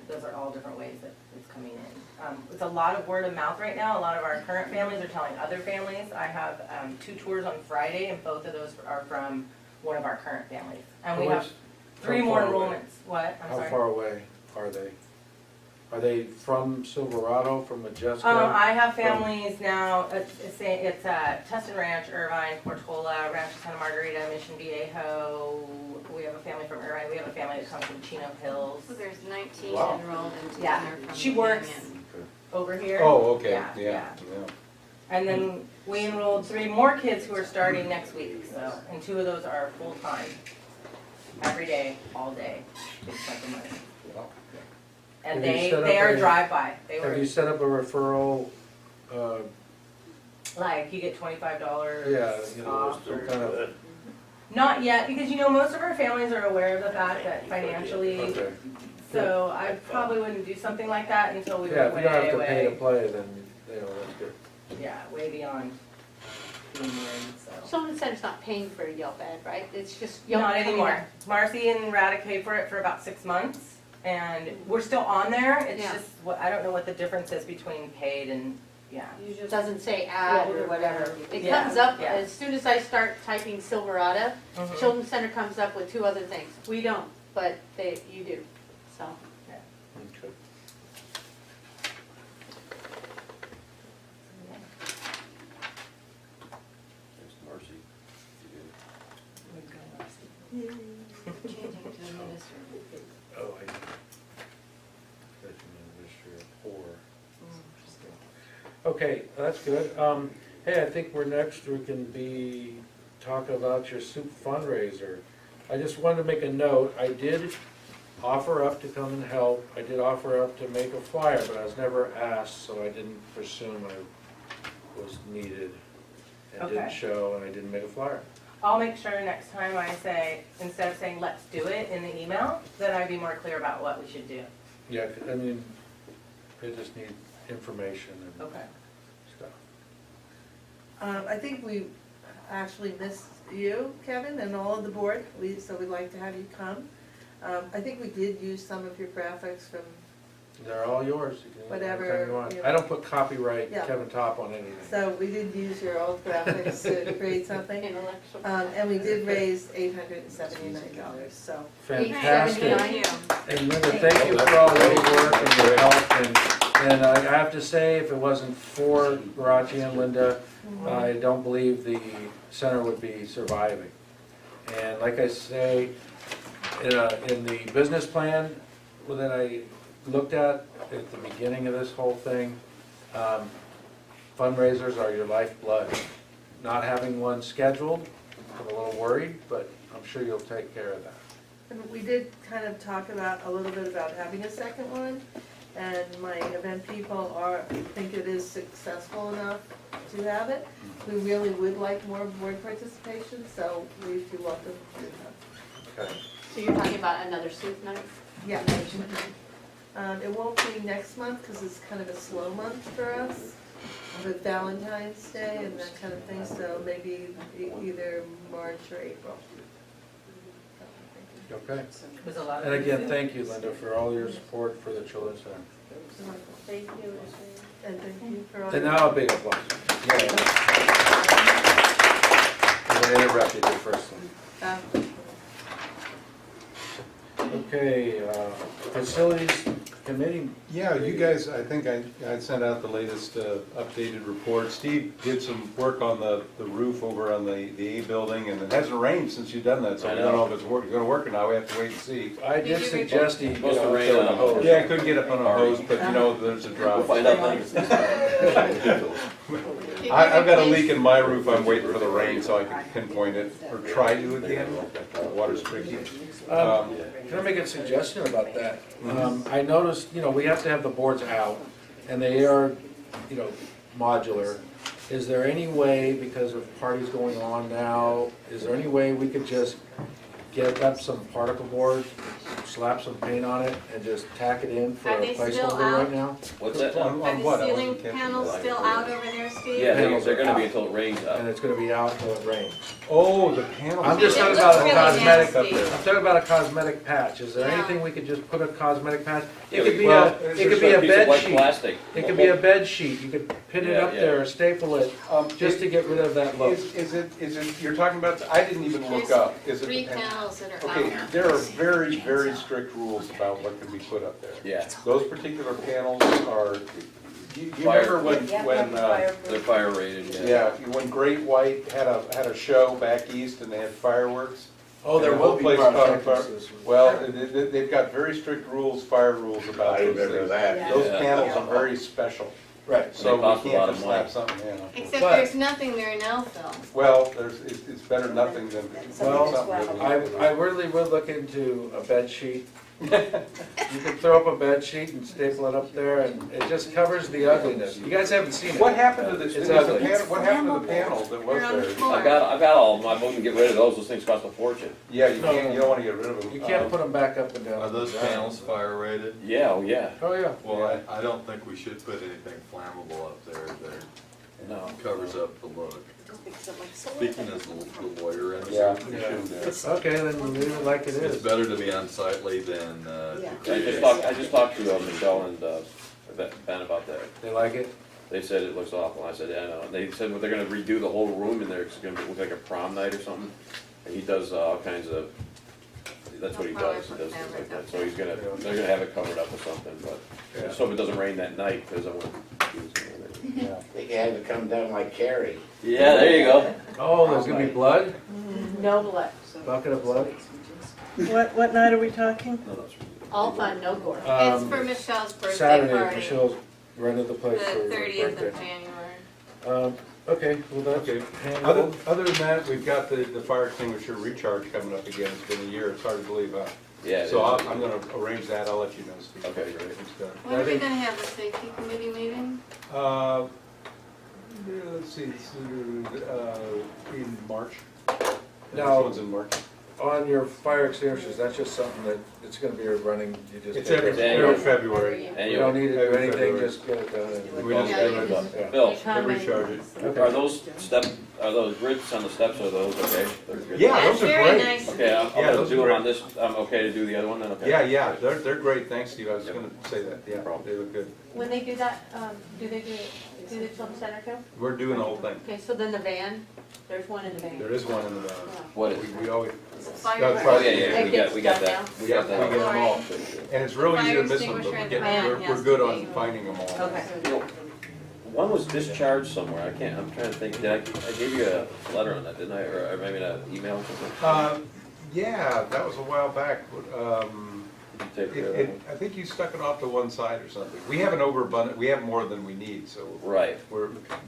those are all different ways that it's coming in. It's a lot of word of mouth right now. A lot of our current families are telling other families. I have 2 tours on Friday, and both of those are from one of our current families. And we have 3 How more far away? enrollments. What? I'm How sorry. far away are they? Are they from Silverado, from Modjeska? I have families now, it's Tustin Ranch, Irvine, Portola, Rancho Santa Margarita, Mission Viejo. We have a family from Irvine, we have a family that comes from Chino Hills. So there's 19 Wow. enrolled in Yeah. together from She the works union. over here. Oh, okay, Yeah, yeah, yeah. yeah. And then we enrolled 3 more kids who are starting next week, so, and 2 of those are full-time, every day, all day, big chunk of money. Wow. And Have you set up they are a- drive-by, they Have were, you set up a referral, like, you get $25 yeah, you know, off some or. kind of, Not yet, because you know, most of our families are aware of the fact that financially, okay. so I probably wouldn't do something like that until we Yeah, were if you don't have to pay to way, play, then, you know, that's good. yeah, way beyond being married, so. Children's Center's not paying for Yelp Ed, right? It's just Yelp Not coming anymore. up. Marcy and Radek paid for it for about 6 months, and we're still on there. It's Yeah. just, I don't know what the difference is between paid and, yeah. You It just, doesn't say ad Yeah, or whatever. It yeah, comes up, yeah. as soon as I start typing Silverado, Mhm. Children's Center comes up with 2 other things. We don't, but you do, so. Okay. There's Mercy. Changing to administrative. Oh, I. That's an administrative or. Okay, that's good. Hey, I think we're next, we can talk about your soup fundraiser. I just wanted to make a note, I did offer up to come and help, I did offer up to make a flyer, but I was never asked, so I didn't presume I was needed. And didn't Okay. show, and I didn't make a flyer. I'll make sure next time I say, instead of saying, let's do it in the email, that I be more clear about what we should do. Yeah, I mean, they just need information and Okay. stuff. I think we actually missed you, Kevin, and all of the board, so we'd like to have you come. I think we did use some of your graphics from, They're all yours, you can, Whatever, anytime you want. you I know. don't put copyright Yeah. Kevin Top on anything. so we did use your old graphics to create something. Intellectual. And we did raise $879, so. Fantastic. Thank you. And Linda, thank you for all your work and your help, and I have to say, if it wasn't for Garachi and Linda, I don't believe the center would be surviving. And like I say, in the business plan that I looked at the beginning of this whole thing, fundraisers are your lifeblood. Not having one scheduled, I'm a little worried, but I'm sure you'll take care of that. And we did kind of talk about, a little bit about having a second one, and my event people think it is successful enough to have it. We really would like more board participation, so we'd be welcome to do that. Okay. So you're talking about another soup night? Yeah. It won't be next month, because it's kind of a slow month for us, with Valentine's Day and that kind of thing, so maybe either March or April. Okay. It was a lot of. And again, thank you, Linda, for all your support for the Children's Center. Thank you, and thank you for all. And your- now a big applause. I interrupted you first. Uh, Okay, facilities committee. Yeah, you guys, I think I sent out the latest updated report. Steve did some work on the roof over on the A building, and it hasn't rained since you've done that, so I we don't know. know if it's gonna work or not. We have to wait and see. I Did did you suggest he get Supposed to out rain there on on a hose. Yeah, I couldn't get up on a hose, but you know, there's a drought. We'll find out later. I've got a leak in my roof, I'm waiting for the rain so I can pinpoint it, or try to again. Water's tricky. Can I make a suggestion about that? I noticed, we have to have the boards out, and they are, modular. Is there any way, because of parties going on now, is there any way we could just get up some particle board, slap some paint on it, and just tack it in for Are a they still placeholder out? right now? What's that? On Are the what? I ceiling wasn't catching panels that. still out over there, Steve? Yeah, they're gonna be until it rains And out. it's gonna be out until it rains. Oh, the panels. I'm just It talking looks about a really cosmetic, nasty. I'm talking about a cosmetic patch. Is there Yeah. anything we could just put a cosmetic patch? It Yeah, could be well, a, it could be a Piece of bed white sheet. plastic. It could be a bed sheet. You could pin it Yeah, up yeah. there, or staple it, just to get rid of that look. Is it, you're talking about, I didn't even look up. Is it the Three panel? panels panels that are Okay, out. there are very, very strict rules about what can be put up there. Yeah, Those particular panels are, you Fire- remember when, they're fire rated, yeah, when Great White had a show back east and they had fireworks? Oh, there And the will whole be place caught on pyrotechnics fire. this week. Well, they've got very strict rules, fire rules about I those remember things. that. Those Yeah. panels are very special, Right. so They cost we a lot can't of just money. slap something in. Except But- there's nothing there now, Phil. Well, it's better nothing than Well, something. I really would look into a bed sheet. You could throw up a bed sheet and staple it up there, and it just covers the ugliness. You guys haven't seen it. What happened to It's this, ugly. what happened to the panels that was They're on the there? floor. I've got all of them, I wouldn't get rid of those things cost a fortune. Yeah, you don't wanna get rid of them. You can't put them back up and down. Are those panels fire rated? Yeah, oh yeah, Oh, yeah. Well, I don't think we should put anything flammable up there no. that covers up the look. Speaking as the lawyer, and Yeah, you shouldn't do it. Okay, then leave it like it it's is. better to be unsightly than, I just talked to Michelle and Ben about that. They like it? They said it looks awful, I said, yeah, I know, and they said, well, they're gonna redo the whole room in there, it's gonna look like a prom night or something. And he does all kinds of, that's what he does, he does things like that, so they're gonna have it covered up with something, but just hope it doesn't rain that night, cause I won't use it. Yeah. They can have it come down like Carrie. Yeah, there you go. Oh, there's gonna be blood? No blood. Bucket of blood? What night are we talking? No, that's- All fun, no gore. It's for Michelle's birthday Saturday, party, Michelle's rented the the place for her 30th of birthday. January. Okay, well, that's Okay. handled. Other than that, we've got the fire extinguisher recharge coming up again. It's been a year, it's hard to believe, huh? Yeah. So I'm gonna arrange that, I'll let you know, Steve. Okay, great. It's done. When are we gonna have the safety committee meeting? Let's see, it's, in March. Now- This one's in March. On your fire extinguishers, that's just something that, it's gonna be running, you just. It's take every, it. January. every February. And You don't need to do Every anything, February. just get it done. and- We just Yeah, do you it. can- Yeah. Bill, They recharge it. are those are those grids on the steps, are those okay? They're good. Yeah, That's those are very great. nice. Okay, I'm Yeah, gonna those do are them great. on this, I'm okay to do the other one then, okay? Yeah, they're great, thanks, Steve, I was gonna say that, yeah, problem. they look good. When they do that, do the film center too? We're doing the whole thing. Okay, so then the van, there's one in the van. There is one in the, What is? we always, Fire. That's Oh, right. yeah, yeah, That we gets got done that. now? We yeah, got we that. get them all. Good, good. And it's real easy Fire to miss them, but extinguisher in the we're van has good to on be. finding them all. Okay. You know, one was discharged somewhere, I can't, I'm trying to think, I gave you a letter on that, didn't I, or maybe an email or something? Yeah, that was a while back. Did you take care of that one? I think you stuck it off to one side or something. We have an overabundant, we have more than we need, so Right,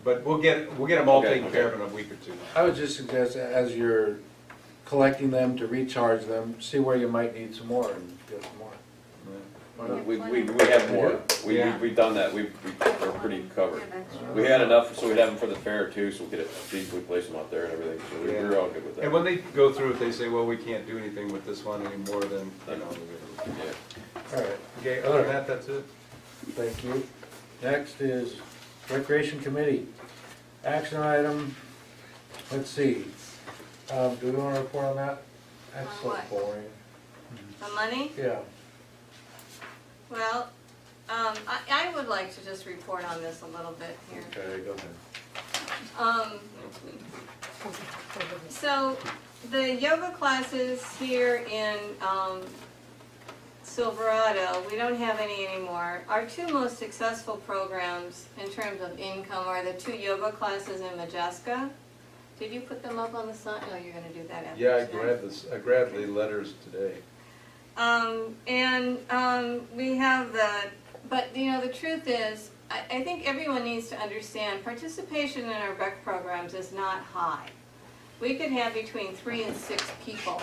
but we'll get them all Okay, taken care of in a week or two. I would just suggest, as you're collecting them to recharge them, see where you might need some more and get some more. Why not? we have more, Yeah. we've done that, we're pretty covered. We had enough, so we'd have them for the fair too, so we could easily place them out there and everything, so we're all good with that. And when they go through it, they say, well, we can't do anything with this one anymore, then, you know. Yeah. All right, Okay, other than that, that's it. thank you. Next is Recreation Committee. Action item, let's see. Do we want to report on that? That's so what? boring. The money? Yeah. Well, I would like to just report on this a little bit here. Okay, go ahead. So the yoga classes here in Silverado, we don't have any anymore. Our two most successful programs in terms of income are the two yoga classes in Modjeska. Did you put them up on the sign? Oh, you're gonna do that after. Yeah, tonight. I grabbed the letters today. We have but you know, the truth is, I think everyone needs to understand, participation in our rec programs is not high. We could have between 3 and 6 people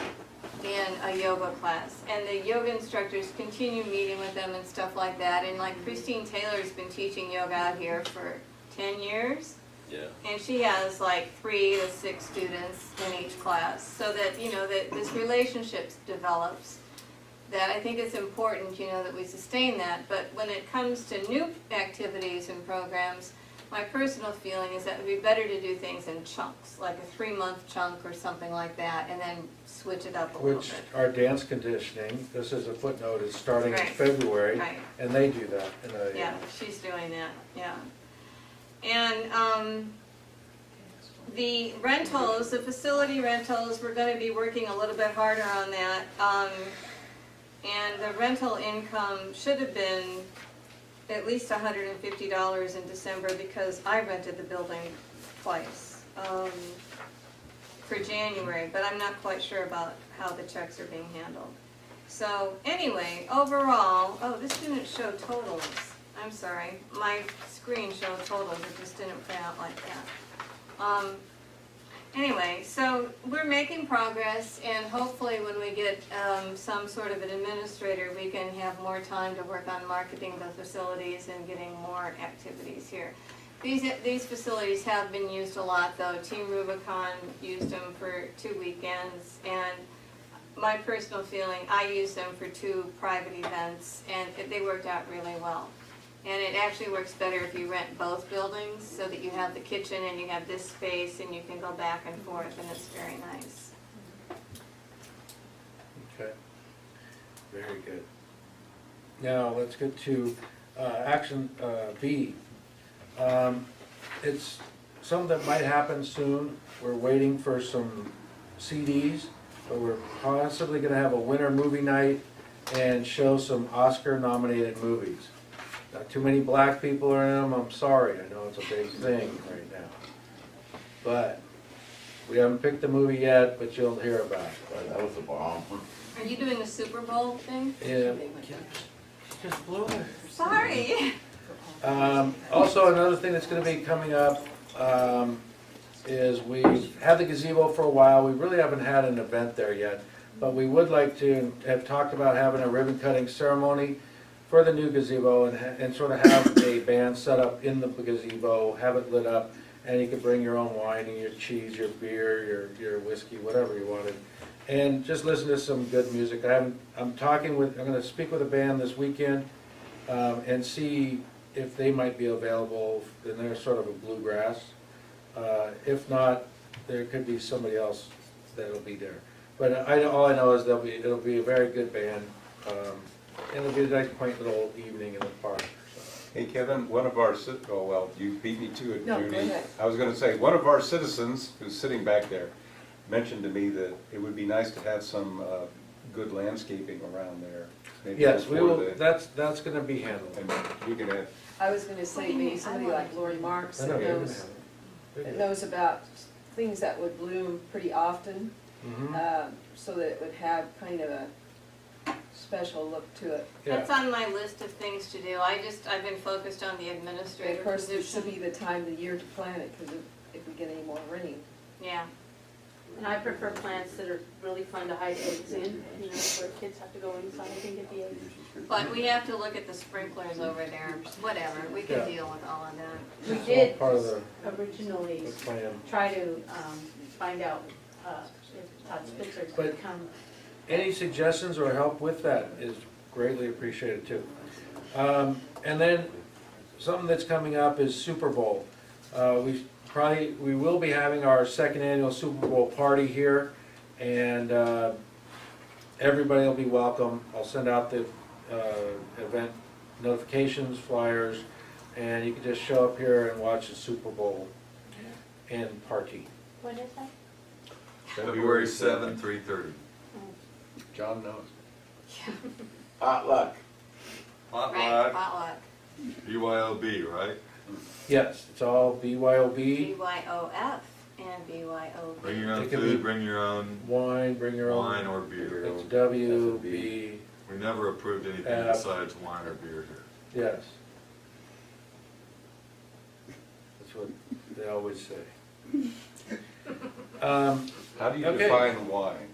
in a yoga class, and the yoga instructors continue meeting with them and stuff like that, and like Christine Taylor's been teaching yoga out here for 10 years. Yeah. And she has like 3 to 6 students in each class, so that, you know, that this relationship develops. That I think it's important, you know, that we sustain that, but when it comes to new activities and programs, my personal feeling is that it would be better to do things in chunks, like a 3-month chunk or something like that, and then switch it up a little Which bit. our dance conditioning, this is a footnote, is starting in Right. February, Right. and they do that in a. Yeah, she's doing that, yeah. And, the rentals, the facility rentals, we're gonna be working a little bit harder on that. And the rental income should have been at least $150 in December because I rented the building twice for January, but I'm not quite sure about how the checks are being handled. So anyway, overall, oh, this didn't show totals. I'm sorry, my screen showed totals, it just didn't print out like that. Anyway, so we're making progress, and hopefully when we get some sort of an administrator, we can have more time to work on marketing the facilities and getting more activities here. These facilities have been used a lot, though. Team Rubicon used them for 2 weekends, and my personal feeling, I used them for 2 private events, and they worked out really well. And it actually works better if you rent both buildings, so that you have the kitchen and you have this space and you can go back and forth, and it's very nice. Okay, very good. Now, let's get to action B. It's something that might happen soon. We're waiting for some CDs, but we're possibly gonna have a winter movie night and show some Oscar-nominated movies. Not too many black people are in them, I'm sorry, I know it's a big thing right now. But, we haven't picked the movie yet, but you'll hear about it. That was a bomb. Are you doing the Super Bowl thing? Yeah, just blew it. Sorry. Also, another thing that's gonna be coming up, is we've had the gazebo for a while, we really haven't had an event there yet, but we would like to have talked about having a ribbon cutting ceremony for the new gazebo and sort of have a band set up in the gazebo, have it lit up, and you could bring your own wine and your cheese, your beer, your whiskey, whatever you wanted. And just listen to some good music. I'm gonna speak with a band this weekend, and see if they might be available, and they're sort of a bluegrass. If not, there could be somebody else that'll be there. But all I know is it'll be a very good band, and it'll be a nice quaint little evening in the park. Hey Kevin, one of our, oh well, you beat me to it, No, go Judy. ahead. I was gonna say, one of our citizens who's sitting back there mentioned to me that it would be nice to have some good landscaping around there. Maybe Yes, we before will, that's gonna be handled. And you can have, I was gonna say, What do you maybe mean? somebody I want like Lori Marks I that know, you're gonna knows, have it. that knows about things that would bloom pretty often, Mhm. so that it would have kind of a special look to it. Yeah. That's on my list of things to do. I've been focused on the And administrator of course, this should position. be the time of the year to plant it, because if we get any more rain. Yeah. And I prefer plants that are really fun to hide eggs in, you know, where kids have to go inside and get the eggs. But we have to look at the sprinklers over there, whatever, we can Yeah. deal with all of that. We It's all did part of the originally plan. try to find out if Todd Spitzer But- could come. Any suggestions or help with that is greatly appreciated too. And then, something that's coming up is Super Bowl. We will be having our second annual Super Bowl party here, and everybody will be welcome. I'll send out the event notifications, flyers, and you can just show up here and watch the Super Bowl and party. What is that? February 7th, 3:30. John knows. Potluck. Right, Potluck, potluck, BYOB, right? Yes, it's all BYOB, BYOF and BYOB. Bring your own It can be- food, bring your own wine, bring your own. wine or beer. It's WB, We never approved anything besides wine or beer here. yes. That's what they always say. How do you Okay. define wine?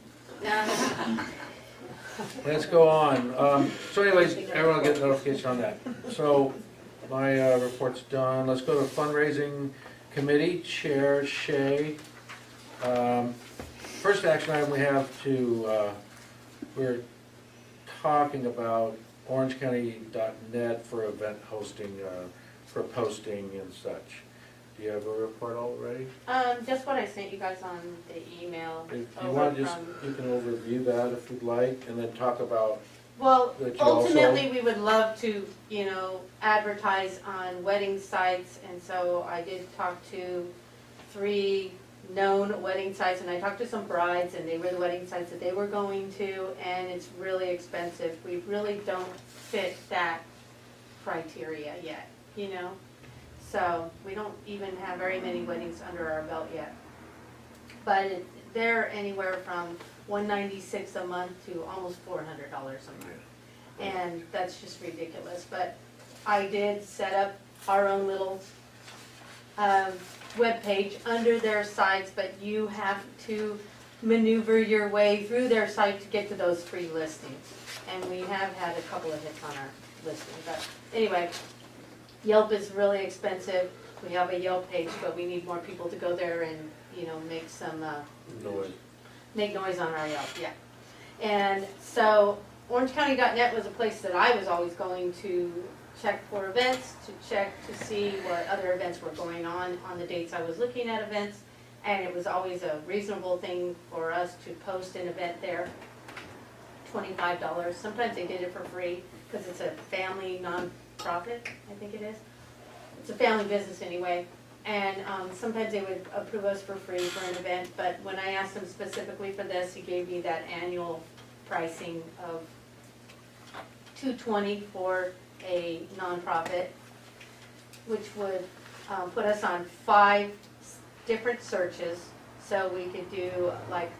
Let's go on. So anyways, everyone will get notification on that. So my report's done. Let's go to fundraising committee, Chair Shea. First action item we have we're talking about orangecounty.net for event hosting, for posting and such. Do you have a report already? Just what I sent you guys on the email. If you over want, just, from- you can overview that if you'd like, and then talk about, Well, that you also- ultimately, we would love to, you know, advertise on wedding sites, and so I did talk to 3 known wedding sites, and I talked to some brides, and they were the wedding sites that they were going to, and it's really expensive. We really don't fit that criteria yet, you know? So we don't even have very many weddings under our belt yet. But they're anywhere from $196 a month to almost $400 a month. And that's just ridiculous. But I did set up our own little webpage under their sites, but you have to maneuver your way through their site to get to those free listings. And we have had a couple of hits on our listing. But anyway, Yelp is really expensive. We have a Yelp page, but we need more people to go there and, you know, make some Noise. make noise on our Yelp, yeah. And so OrangeCounty.net was a place that I was always going to check for events, to check to see what other events were going on the dates I was looking at events. And it was always a reasonable thing for us to post an event there, $25. Sometimes they did it for free because it's a family nonprofit, I think it is. It's a family business anyway. And sometimes they would approve us for free for an event, but when I asked him specifically for this, he gave me that annual pricing of $220 for a nonprofit, which would put us on 5 different searches. So we could do like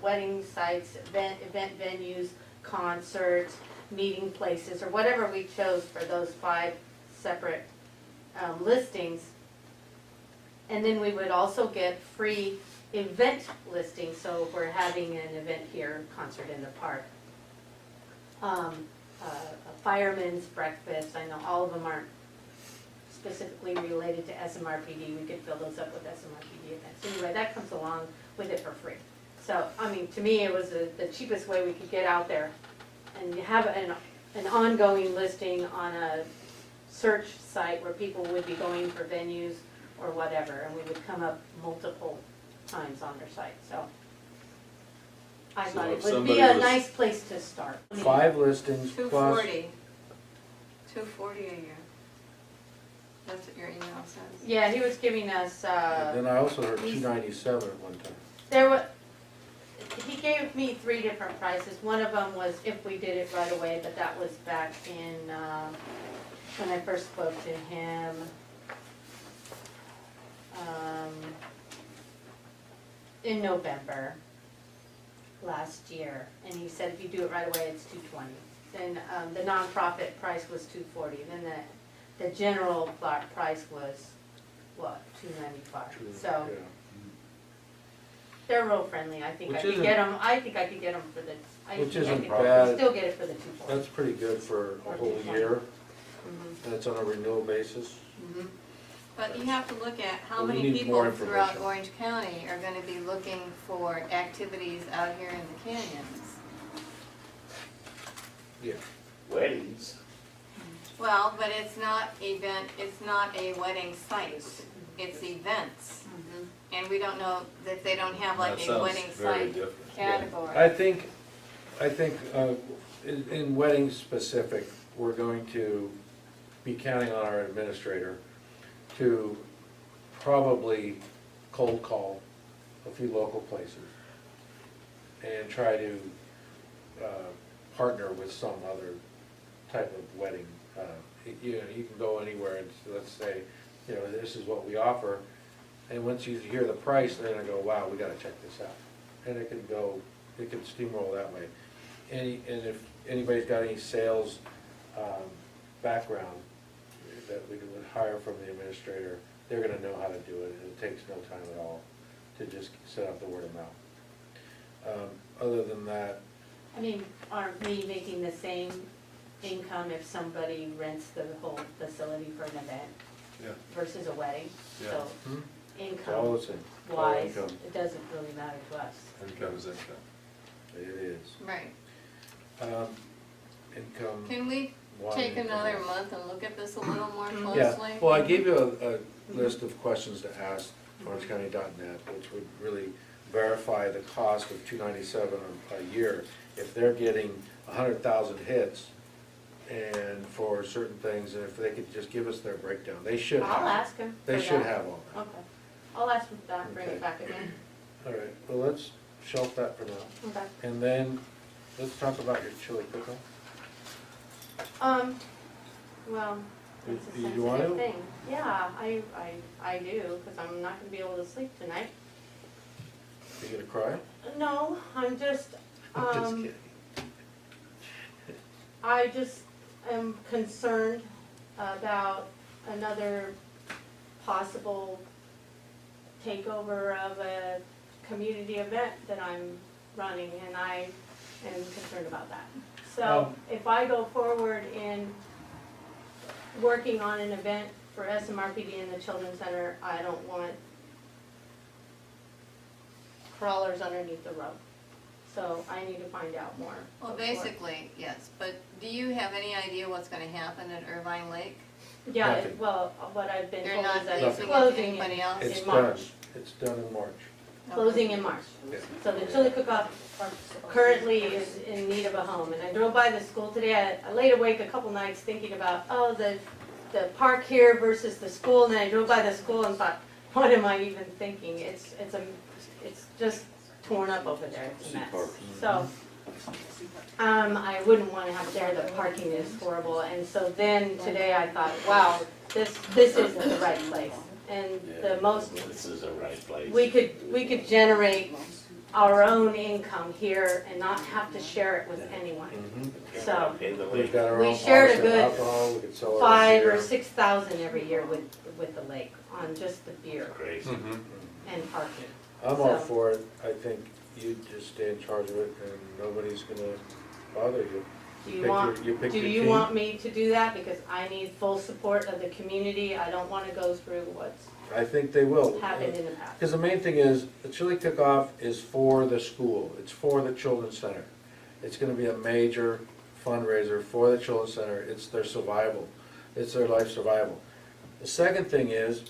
wedding sites, event venues, concerts, meeting places, or whatever we chose for those 5 separate listings. And then we would also get free event listings, so if we're having an event here, concert in the park, a fireman's breakfast, I know all of them aren't specifically related to SMRPD, we could fill those up with SMRPD events. Anyway, that comes along with it for free. So, I mean, to me, it was the cheapest way we could get out there and have an ongoing listing on a search site where people would be going for venues or whatever, and we would come up multiple times on their site, so. I So thought it if would be somebody a was- nice place to start. 5 listings plus. $240 a year. That's what your email says. Yeah, he was giving us, Then I also heard $297 at one time. he gave me 3 different prices. One of them was if we did it right away, but that was back in, when I first spoke to him. In November last year, and he said if you do it right away, it's $220. Then the nonprofit price was $240. Then the general price was what, $295. So Yeah. they're real friendly. I think Which I could isn't- get them. I think I could get them for the. Which think I isn't could bad. Still get it for the $240. That's pretty good for a whole year. That's on a renewal basis. But you have to look at how Well, we many need people more throughout information. Orange County are gonna be looking for activities out here in the canyons. Yeah. Weddings. Well, but it's not a wedding site, it's events. And we don't know if they don't have like That a sounds wedding very site different. category. I think in wedding specific, we're going to be counting on our administrator to probably cold call a few local places and try to partner with some other type of wedding. You know, you can go anywhere and let's say, you know, this is what we offer, and once you hear the price, they're gonna go, wow, we gotta check this out. And it can steamroll that way. And if anybody's got any sales background that we would hire from the administrator, they're gonna know how to do it, and it takes no time at all to just set up the word of mouth. Other than that, I mean, aren't we making the same income if somebody rents the whole facility for an event Yeah. versus a wedding? Yeah. So it's all income the same. All wise, income. it doesn't really matter to us. Income is income. It is. Right. Income. Can we one take income. another month and look at this a little more closely? Yeah, well, I gave you a list of questions to ask, orangecounty.net, which would really verify the cost of $297 a year. If they're getting 100,000 hits and for certain things, and if they could just give us their breakdown, they should have. I'll ask him. They for should that. have all that. Okay. I'll ask them that, bring it back again. All right, well, let's shelf that for now. Okay. And then, let's talk about your chili cook-off. Well, Do- it's a do you want sensitive to? thing. Yeah, I do, because I'm not gonna be able to sleep tonight. Are you gonna cry? No, I'm just, Just kidding. I just am concerned about another possible takeover of a community event that I'm running, and I am concerned about that. So if I go forward in working on an event for SMRPD in the Children's Center, I don't want crawlers underneath the rug. So I need to find out more. Well, before- basically, yes, but do you have any idea what's gonna happen at Irvine Lake? Yeah, Nothing. well, what I've been You're told not is that leasing it's it to closing anybody in, else? It's in done, March. it's done in March. Closing in March. Yeah. So the chili cook-off currently is in need of a home. And I drove by the school today, I laid awake a couple nights thinking about, oh, the park here versus the school. And then I drove by the school and thought, what am I even thinking? It's just torn up over there, it's a mess. So, I wouldn't want to have there, the parking is horrible. And so then today I thought, wow, this isn't the right place. And the most This is the right place. we could generate our own income here and not have to share it with anyone. So We've got our We own shared a cost of good alcohol, we could sell it 5,000 this or year. 6,000 every year with the lake on just the beer Crazy. and parking. I'm all So- for it, I think you just stay in charge of it and nobody's gonna bother you. Do Pick you want, your- you pick do your you team. want me to do that? Because I need full support of the community. I don't want to go through what's I think they will. happened in the past. Because the main thing is, the chili cook-off is for the school, it's for the children's center. It's gonna be a major fundraiser for the children's center, it's their survival, it's their life survival. The second thing is,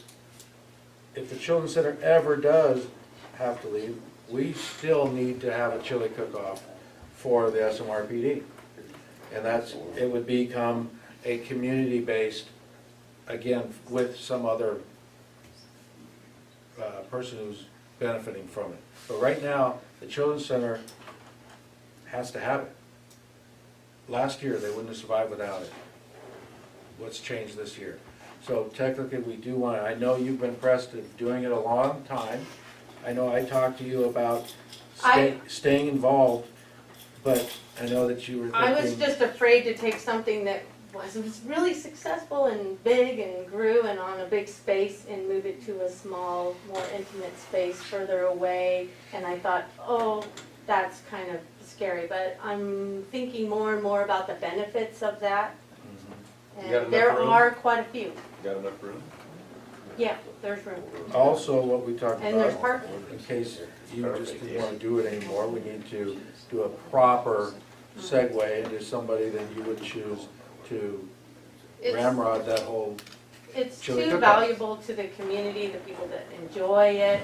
if the children's center ever does have to leave, we still need to have a chili cook-off for the SMRPD. And it would become a community-based, again, with some other person who's benefiting from it. But right now, the Children's Center has to have it. Last year, they wouldn't have survived without it. What's changed this year? So technically, we do want, I know you've been pressed at doing it a long time. I know I talked to you about staying involved, but I know that you were thinking. I was just afraid to take something that was really successful and big and grew and on a big space and move it to a small, more intimate space further away. And I thought, oh, that's kind of scary. But I'm thinking more and more about the benefits of that. You got And enough there room? are quite a few. Got enough room? Yeah, there's room. Also, what we talked And there's about, parking. in case you just didn't want to do it anymore, we need to do a proper segue into somebody that you would choose to It's- ramrod that whole, It's Chili too cook-off. valuable to the community, the people that enjoy it,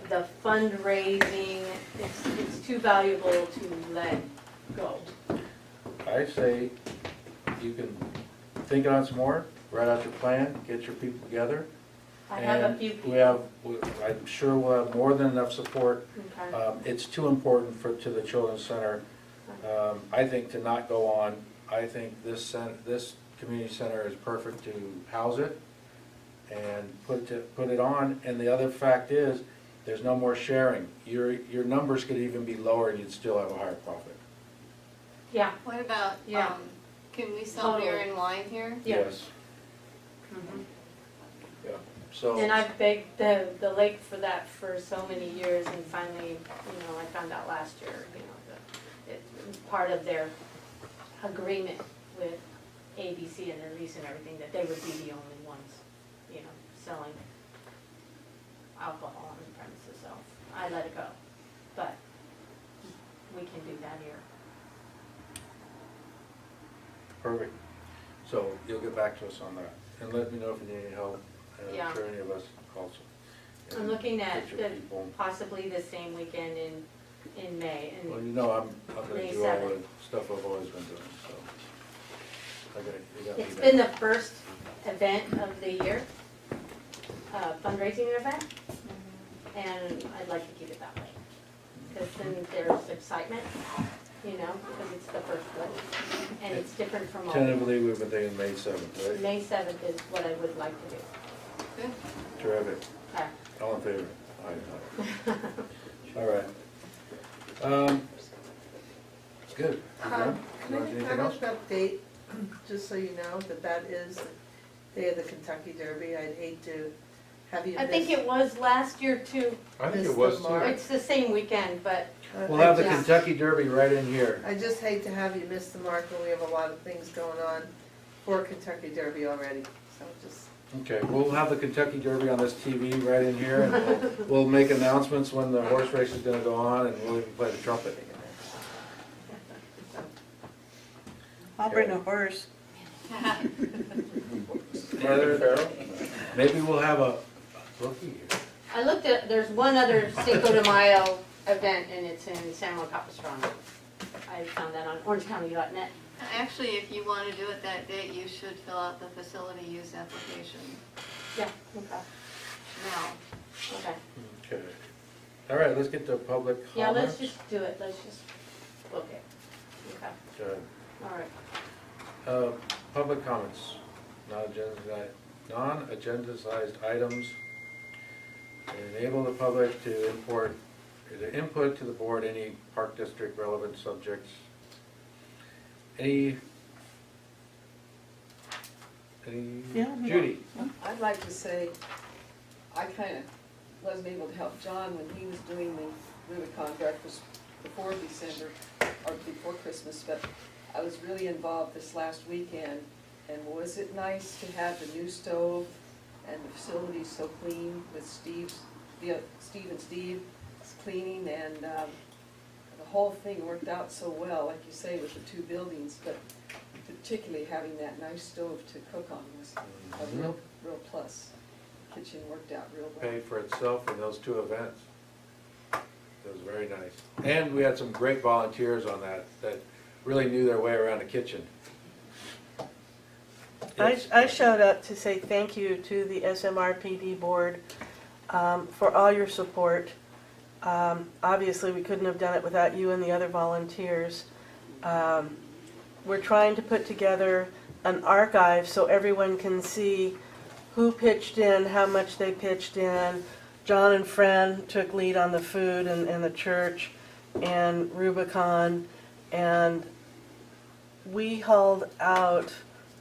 the fundraising, it's too valuable to let go. I say, you can think on some more, write out your plan, get your people together. I have a and few people. I'm sure we'll have more than enough support. Okay. It's too important to the Children's Center, I think, to not go on. I think this community center is perfect to house it and put it on. And the other fact is, there's no more sharing. Your numbers could even be lower and you'd still have a higher profit. Yeah. What about, Yeah. can we sell beer Totally. and wine here? Yeah. Yes, Mhm. yeah. So, And I've begged the lake for that for so many years, and finally, I found out last year, that it was part of their agreement with ABC and their lease and everything, that they would be the only ones, selling alcohol on the premises, so I let it go. But we can do that here. perfect. So you'll get back to us on that. And let me know if you need any help. And Yeah. I'm sure any of us also. I'm And looking at get your people. possibly the same weekend in May, Well, and I'm gonna May do all the 7th. stuff I've always been doing, so. You got me it's there. been the first event of the year. fundraising event, and I'd like to keep it that way. Because then there's excitement, you know, because it's the first one, and it's different from all. Tentatively, we've been thinking May 7th, right? May 7th is what I would like to do. Good. Terrific. Okay. All in favor? Aye. All right. Good. You done? Can I Anything have else? an update, just so you know, that is the day of the Kentucky Derby? I'd hate to have you I think miss- it was last year too. I think Miss it was the too. mark. It's the same weekend, but We'll have the I just- Kentucky Derby right in here. I just hate to have you miss the mark when we have a lot of things going on for Kentucky Derby already, so just. Okay, we'll have the Kentucky Derby on this TV right in here, and we'll make announcements when the horse race is gonna go on, and we'll even play the trumpet. I'll bring a horse. Heather, maybe we'll have a bookie here. I looked at, there's one other Cinco de Mayo event, and it's in San Juan Capistrano. I found that on orangecounty.net. Actually, if you want to do it that date, you should fill out the facility use application Yeah, okay, now. okay. Okay. All right, let's get to public comments. Yeah, let's just do it, let's just book it. Okay, Good. all right. Public comments, non-agendized items. Enable the public to input to the board any park district relevant subjects. Any, Yeah. Judy? I'd like to say, I kind of wasn't able to help John when he was doing the Rubicon breakfast before December, or before Christmas, but I was really involved this last weekend, and was it nice to have the new stove and the facilities so clean with Steve and Steve cleaning, and the whole thing worked out so well, like you say, with the two buildings, but particularly having that nice stove to cook on was a real plus. Kitchen worked out real well. Paid for itself in those two events. It was very nice. And we had some great volunteers on that really knew their way around the kitchen. I showed up to say thank you to the SMRPD board for all your support. Obviously, we couldn't have done it without you and the other volunteers. We're trying to put together an archive so everyone can see who pitched in, how much they pitched in. John and Fran took lead on the food and the church and Rubicon, and we hauled out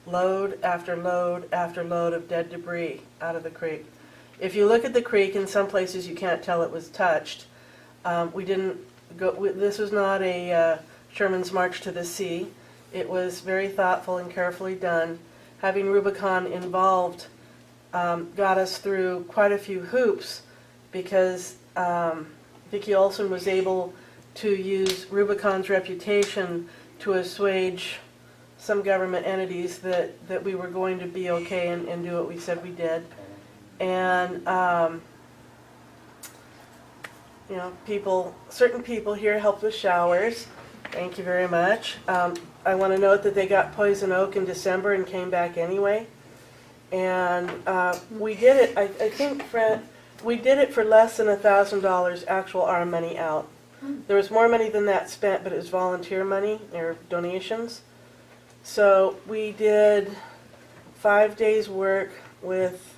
load after load after load of dead debris out of the creek. If you look at the creek, in some places you can't tell it was touched. We didn't go, this was not a Sherman's March to the Sea. It was very thoughtful and carefully done. Having Rubicon involved got us through quite a few hoops, because Vicki Olson was able to use Rubicon's reputation to assuage some government entities that we were going to be okay and do what we said we did. And you know, certain people here helped with showers. Thank you very much. I want to note that they got poison oak in December and came back anyway. And we did it, I think, Fred, we did it for less than $1,000 actual our money out. There was more money than that spent, but it was volunteer money or donations. So we did 5 days work with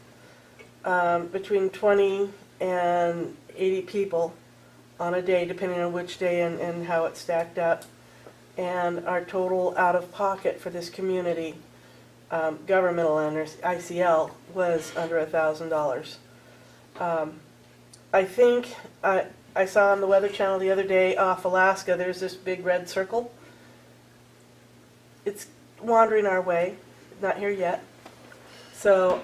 between 20 and 80 people on a day, depending on which day and how it stacked up. And our total out of pocket for this community, governmental owners, ICL, was under $1,000. I think I saw on the Weather Channel the other day off Alaska, there's this big red circle. It's wandering our way, not here yet. So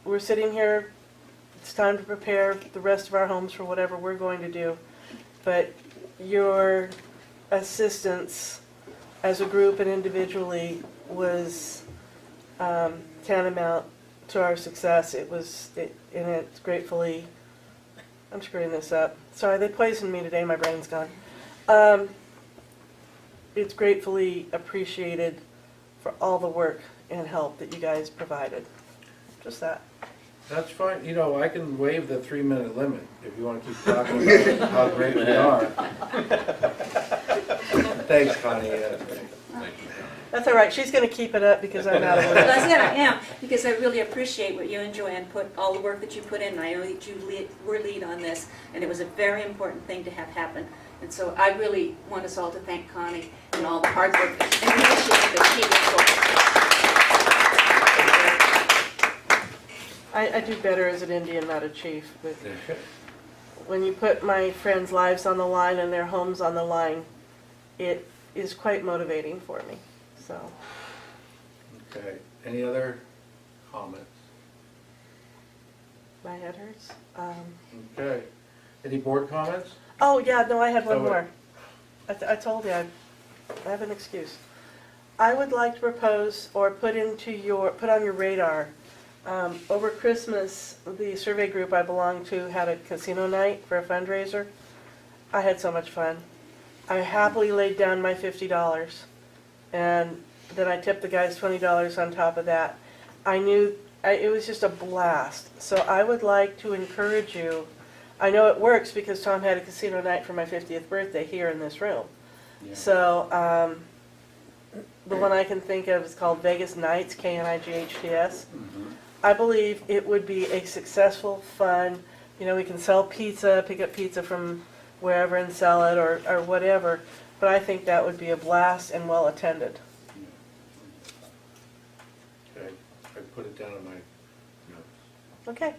we're sitting here. It's time to prepare the rest of our homes for whatever we're going to do. But your assistance as a group and individually was tantamount to our success. And it's gratefully, I'm screwing this up. Sorry, they poisoned me today, my brain's gone. It's gratefully appreciated for all the work and help that you guys provided. Just that. That's fine, you know, I can waive the 3-minute limit if you wanna keep talking about how great we are. Thanks, Connie. Thank you, Connie. That's all right, she's gonna keep it up because I'm out of But I words. said I am, because I really appreciate what you and Joanne put, all the work that you put in, and I know that you were lead on this, and it was a very important thing to have happen. And so I really want us all to thank Connie and all the hard work and initiative that she did. I do better as an Indian, not a chief, but when you put my friends' lives on the line and their homes on the line, it is quite motivating for me, so. Okay, any other comments? My head hurts. Okay, any board comments? Oh, yeah, no, I had one Oh, wait. more. I told you, I have an excuse. I would like to propose or put on your radar, over Christmas, the survey group I belong to had a casino night for a fundraiser. I had so much fun. I happily laid down my $50, and then I tipped the guys $20 on top of that. It was just a blast. So I would like to encourage you. I know it works because Tom had a casino night for my 50th birthday here in this room. Yeah. So the one I can think of is called Vegas Nights, KNIGHTS. I believe it would be a successful, fun, we can sell pizza, pick up pizza from wherever and sell it or whatever, but I think that would be a blast and well attended. Okay, I put it down in my notes. Okay.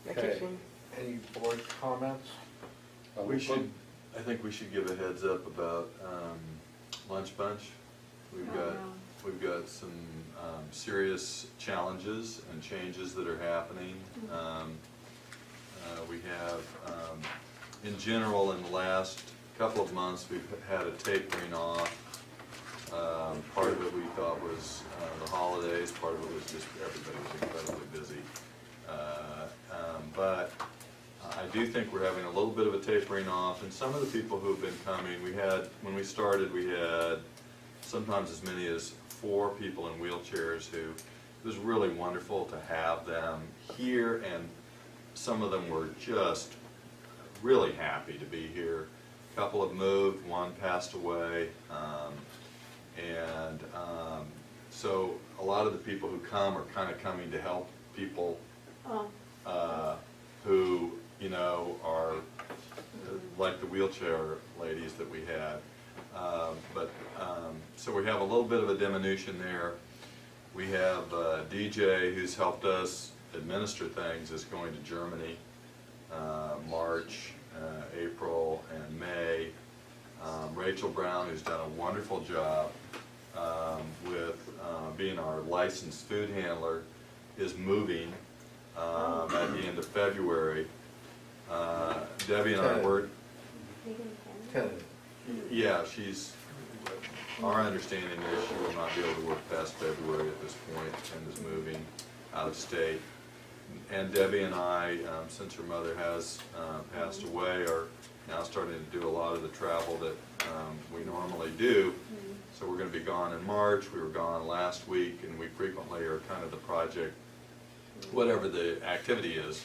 That Okay. keeps me- Any board comments? I think we should give a heads up about Lunch Bunch. We've got some serious challenges and changes that are happening. We have, in general, in the last couple of months, we've had a tapering off. Part of it we thought was the holidays, part of it was just everybody was incredibly busy. But I do think we're having a little bit of a tapering off, and some of the people who've been coming, when we started, we had sometimes as many as 4 people in wheelchairs who, it was really wonderful to have them here, and some of them were just really happy to be here. A couple have moved, one passed away, so a lot of the people who come are kind of coming to help people who, are like the wheelchair ladies that we had. So we have a little bit of a diminution there. We have DJ, who's helped us administer things, is going to Germany, March, April, and May. Rachel Brown, who's done a wonderful job with being our licensed food handler, is moving at the end of February. Debbie and I work. Yeah, our understanding is she will not be able to work past February at this point and is moving out of state. And Debbie and I, since her mother has passed away, are now starting to do a lot of the travel that we normally do. So we're going to be gone in March. We were gone last week, and we frequently are kind of the project, whatever the activity is,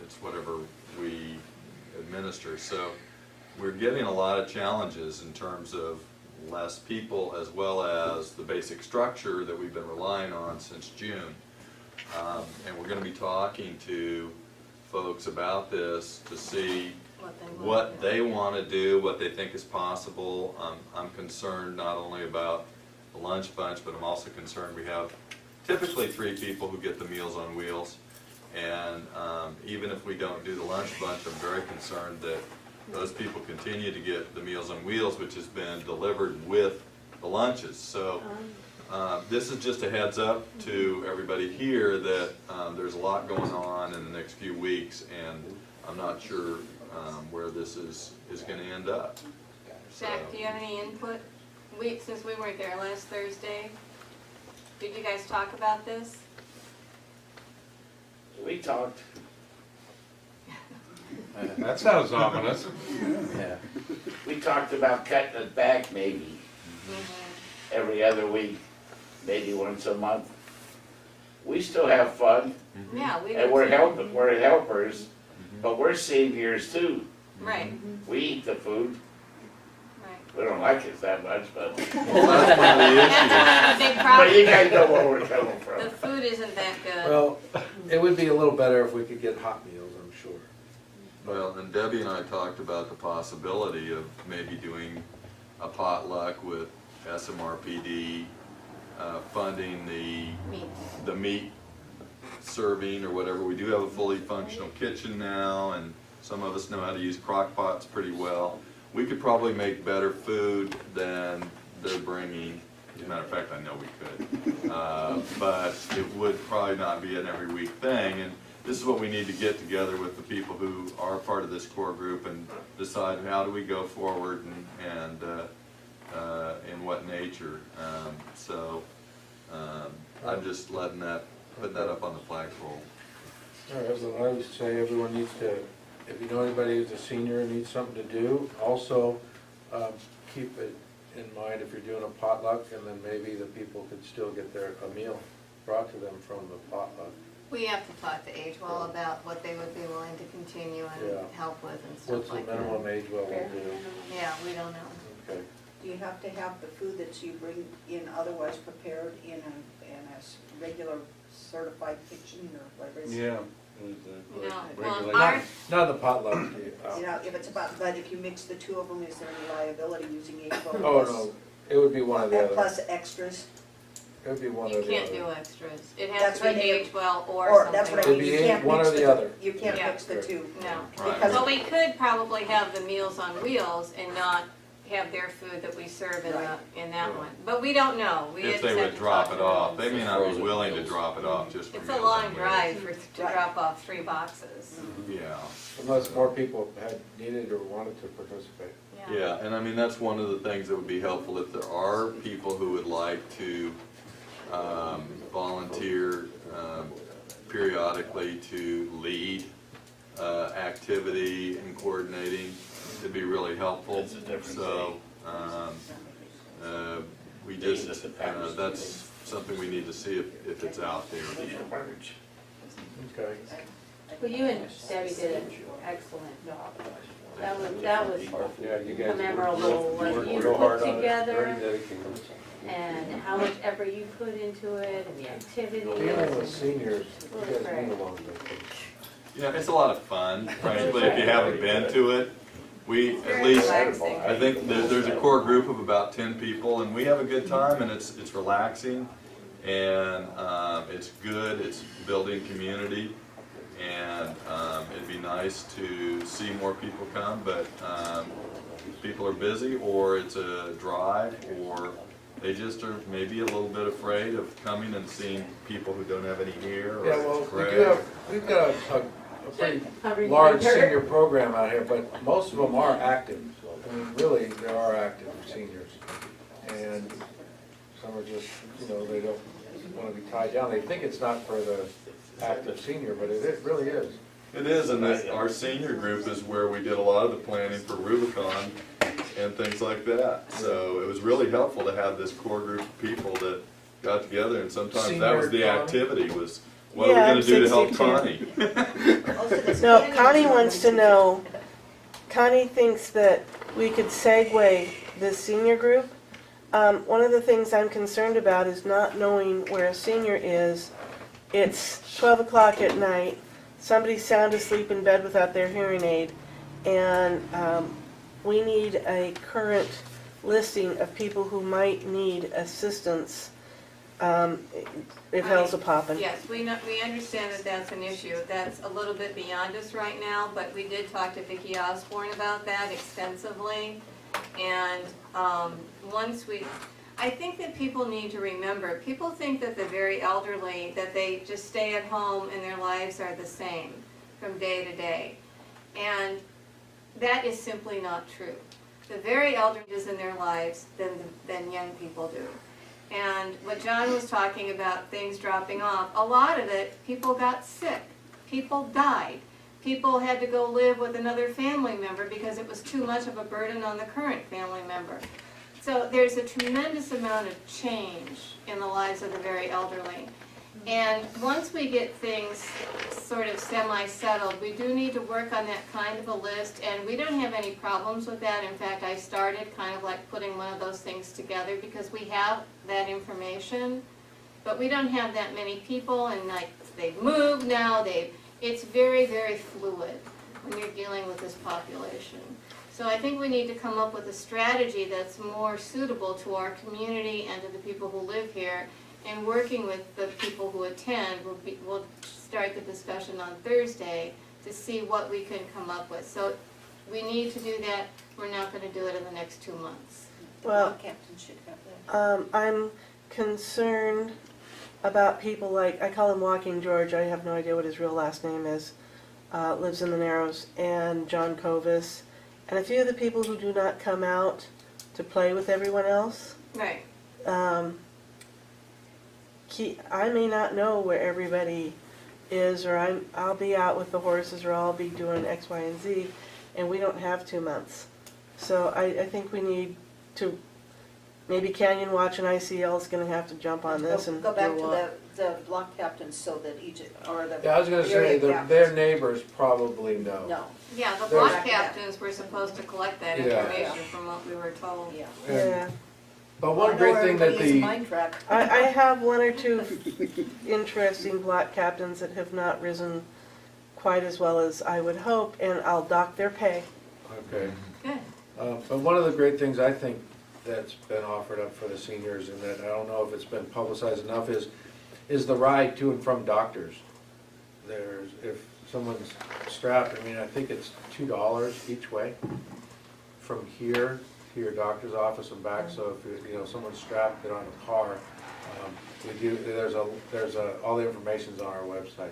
it's whatever we administer. So we're getting a lot of challenges in terms of less people, as well as the basic structure that we've been relying on since June. And we're going to be talking to folks about this to see what they want to do, what they think is possible. I'm concerned not only about the Lunch Bunch, but I'm also concerned we have typically 3 people who get the Meals on Wheels. And even if we don't do the Lunch Bunch, I'm very concerned that those people continue to get the Meals on Wheels, which has been delivered with the lunches. So this is just a heads up to everybody here that there's a lot going on in the next few weeks, and I'm not sure where this is going to end up. Zach, do you have any input? Since we weren't there last Thursday, did you guys talk about this? We talked. That sounds ominous. Yeah. We talked about cutting it back maybe every other week, maybe once a month. We we still have fun, Yeah, we and do. we're helpers, but we're seniors too. Right, We eat the food. right. We don't like it that much, but, Well, that's one of the issues. That's a big but you problem. guys know where we're coming The from. food isn't that good. Well, it would be a little better if we could get hot meals, I'm sure. Well, and Debbie and I talked about the possibility of maybe doing a potluck with SMRPD, funding Meat. the meat serving or whatever. We do have a fully functional kitchen now, and some of us know how to use crock pots pretty well. We could probably make better food than they're bringing. As a matter of fact, I know we could. But it would probably not be an every week thing. And this is what we need to get together with the people who are part of this core group and decide how do we go forward and in what nature. I'm just putting that up on the flagpole. All right, well, I would say everyone needs to, if you know anybody who's a senior and needs something to do, also keep it in mind if you're doing a potluck, and then maybe the people could still get a meal brought to them from the potluck. We have to talk to Agewell about what they would be willing to continue and Yeah. help with and What's stuff the like that. minimum age what we'll do? Yeah, we don't know. Okay. Do you have to have the food that you bring in otherwise prepared in a regular certified kitchen or whatever it's? Yeah. No, Regulate. well, our, Not the potluck. You know, if it's about, but if you mix the two of them, is there any liability using each one? Oh, no, it would be one or the And other. plus extras? It would be one you or the can't do other. extras. It has That's to be what I mean. Agewell or Or, something. that's what I It'd mean, be you can't one or mix the the, other. you can't Yeah. mix the two. No. Right. Because But we could probably have the Meals on Wheels and not have their food that we serve in Right. in that one. But we don't know. We If just they have would to drop talk it to off, them. they may not be willing to drop it off just for It's a Meals long on Wheels. drive to Right. drop off 3 boxes. Yeah. Unless more people had needed or wanted to participate. Yeah, and I mean, that's one of the things that would be helpful if there are people who would like to volunteer periodically to lead activity and coordinating. It'd be really helpful. It's a different So, we just, that's something we need to see if it's out there. Okay. Well, you and Debbie did an excellent job. That was Yeah, you guys. a memorable, what you put together and how much effort you put into it and the activities. Dealing with seniors, you guys need a long vacation. Yeah, it's a lot of fun, frankly, if you haven't been to it. We, at Very least, relaxing. I think there's a core group of about 10 people, and we have a good time, and it's relaxing, and it's good, it's building community, and it'd be nice to see more people come, but people are busy, or it's a drive, or they just are maybe a little bit afraid of coming and seeing people who don't have any hair, Yeah, or well, it's we do gray. have, we've got a pretty A large reminder. senior program out here, but most of them are active. I mean, really, they are active seniors. And some are just, they don't want to be tied down. They think it's not for the active senior, but it really is. It is, and our senior group is where we did a lot of the planning for Rubicon and things like that. So it was really helpful to have this core group of people that got together, and sometimes that was the Senior Connie? activity, was what are Yeah, we gonna do to help 62. Connie? No, Connie wants to know, Connie thinks that we could segue this senior group. One of the things I'm concerned about is not knowing where a senior is. It's 12 o'clock at night, somebody's sound asleep in bed without their hearing aid, and we need a current listing of people who might need assistance if hell's a poppin'. Yes, we understand that that's an issue. That's a little bit beyond us right now, but we did talk to Vicki Osborne about that extensively. And I think that people need to remember, people think that the very elderly, that they just stay at home and their lives are the same from day to day. And that is simply not true. The very elderly is in their lives than young people do. And what John was talking about, things dropping off, a lot of it, people got sick, people died, people had to go live with another family member because it was too much of a burden on the current family member. So there's a tremendous amount of change in the lives of the very elderly. And once we get things sort of semi-settled, we do need to work on that kind of a list, and we don't have any problems with that. In fact, I started kind of like putting one of those things together because we have that information, but we don't have that many people, and like, they've moved now, it's very, very fluid when you're dealing with this population. So I think we need to come up with a strategy that's more suitable to our community and to the people who live here. And working with the people who attend, we'll start the discussion on Thursday to see what we can come up with. So we need to do that. We're not going to do it in the next 2 months. The Well, block captain should have that. I'm concerned about people like, I call him Walking George, I have no idea what his real last name is, lives in the Narrows, and John Covis, and a few of the people who do not come out to play with everyone else. Right. I may not know where everybody is, or I'll be out with the horses, or I'll be doing X, Y, and Z, and we don't have 2 months. So I think we need to, maybe Canyon Watch and ICL is gonna have to jump on this and Go back do to the block captains so that each, or the. Yeah, I was gonna say, area their captains. neighbors probably know. No, Yeah, the There's- block captains were supposed to collect that Yeah. information from what we were told. yeah. Yeah, But I one know great thing that everybody is a the, mind trap. I have 1 or 2 interesting block captains that have not risen quite as well as I would hope, and I'll dock their pay. okay. Good. But one of the great things I think that's been offered up for the seniors, and that I don't know if it's been publicized enough, is the ride to and from doctors. There's, if someone's strapped, I mean, I think it's $2 each way from here to your doctor's office and back. So if you know someone's strapped, get on a car. We do. There's all the information's on our website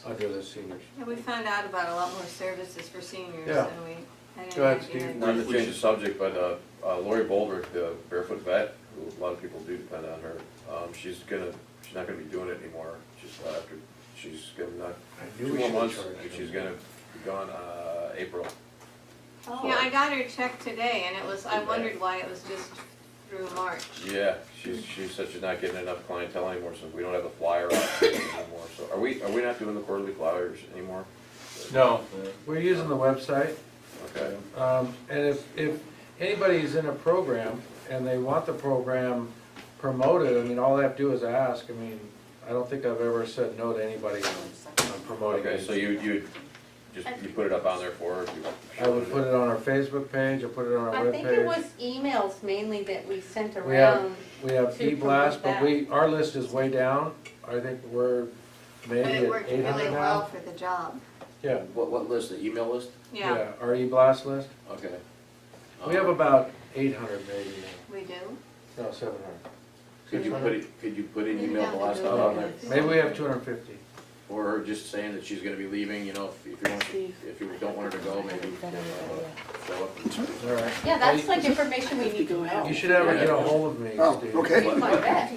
under the seniors. Yeah, we found out about a lot more services for seniors Yeah. than we had Go ahead, any Steve. idea. Not to change the subject, but Lori Boldrick, the barefoot vet, who a lot of people do depend on her, she's not gonna be doing it anymore. She's gonna not, I knew 2 we more should months, charge and she's them. gonna be gone, April. Yeah, I got her check today, and it was, I wondered why it was just through March. Yeah, she said she's not getting enough clientele anymore, so we don't have a flyer out anymore. So are we not doing the quarterly flyers anymore? No, we're using the website. Okay. And if anybody's in a program and they want the program promoted, I mean, all they have to do is ask. I mean, I don't think I've ever said no to anybody on promoting Okay, it. so you put it up on there for her? I would put it on our Facebook page, or put it on our I think it webpage. was emails mainly that we sent We have, around. we have to e-blast, but promote our list is way down. I think we're But maybe it at worked 800 really well now. for the job. Yeah, What list, the email list? Yeah, our e-blast list. Okay. We have about 800 maybe now. we do. No, 700. Could you put an Maybe email not blast the out on there? Maybe we have 250. Or her just saying that she's gonna be leaving, you know, if you don't want her to go, maybe show up. All right. Yeah, that's like information we need to know. You should have her get a hold of me, Oh, Steve. okay. My bet.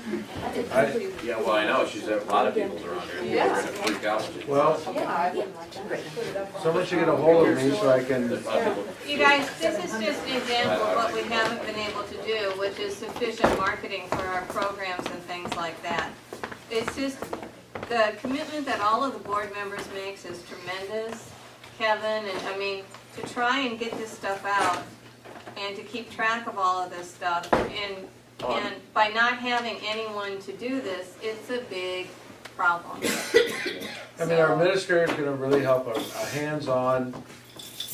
Yeah, well, I know, she's at a lot of people's around here, Yeah. they're gonna freak out. Well, Yeah, I wouldn't like that. someone should get a hold of me so I can, There's a lot of people. You guys, this is just an example of what we haven't been able to do, which is sufficient marketing for our programs and things like that. It's just, the commitment that all of the board members makes is tremendous. Kevin, and I mean, to try and get this stuff out and to keep track of all of this stuff, and by not having anyone to do this, it's a big problem. I mean, our administrator's gonna really help, a hands-on,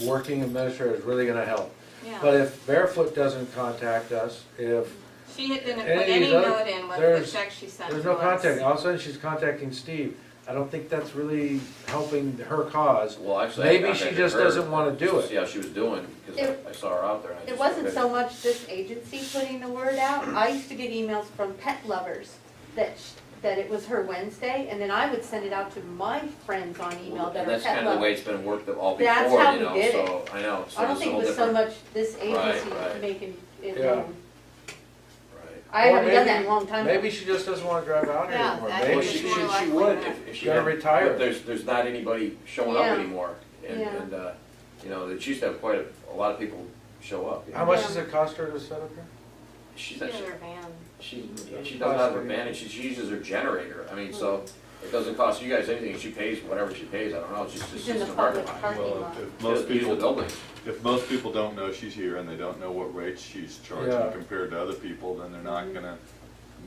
working administrator is really gonna help. Yeah. But if Barefoot doesn't contact us, if She didn't put Any of any these other- note in with the there's- check she sent to there's us. no contact, all of a sudden she's contacting Steve, I don't think that's really helping her cause. Well, actually, I Maybe she contacted just her doesn't wanna do just to it. see how she was doing, because I saw her out there. And I It just wasn't said, so much this agency putting the word out. I used to get emails from pet lovers that it was her Wednesday, and then I would send it out to my friends on email that And are that's pet kind of the way lovers. it's been worked all That's before, how you we know, did so, I know. So I don't it's a think it whole was so different- much this Right, agency right. making it Yeah. known. Right. I Or haven't done that maybe- in a long time. Maybe she just doesn't wanna drive out here Yeah, anymore, I maybe think Well, it's she more likely would that. if she Gotta had, retire. but there's not anybody showing up Yeah. anymore. And, Yeah. you know, that she used to have quite a lot of people show up. you How know. much Yeah. does it cost her to set up here? she's, She's in her van. she doesn't have her van, and she uses her generator, I mean, so it doesn't cost you guys anything, she pays whatever she pays, I don't know, it's just It's in the a public parking lot. parking Well, lot. if most Use the people, building. if most people don't know she's here and they don't know what rates she's charging Yeah. compared to other people, then they're not gonna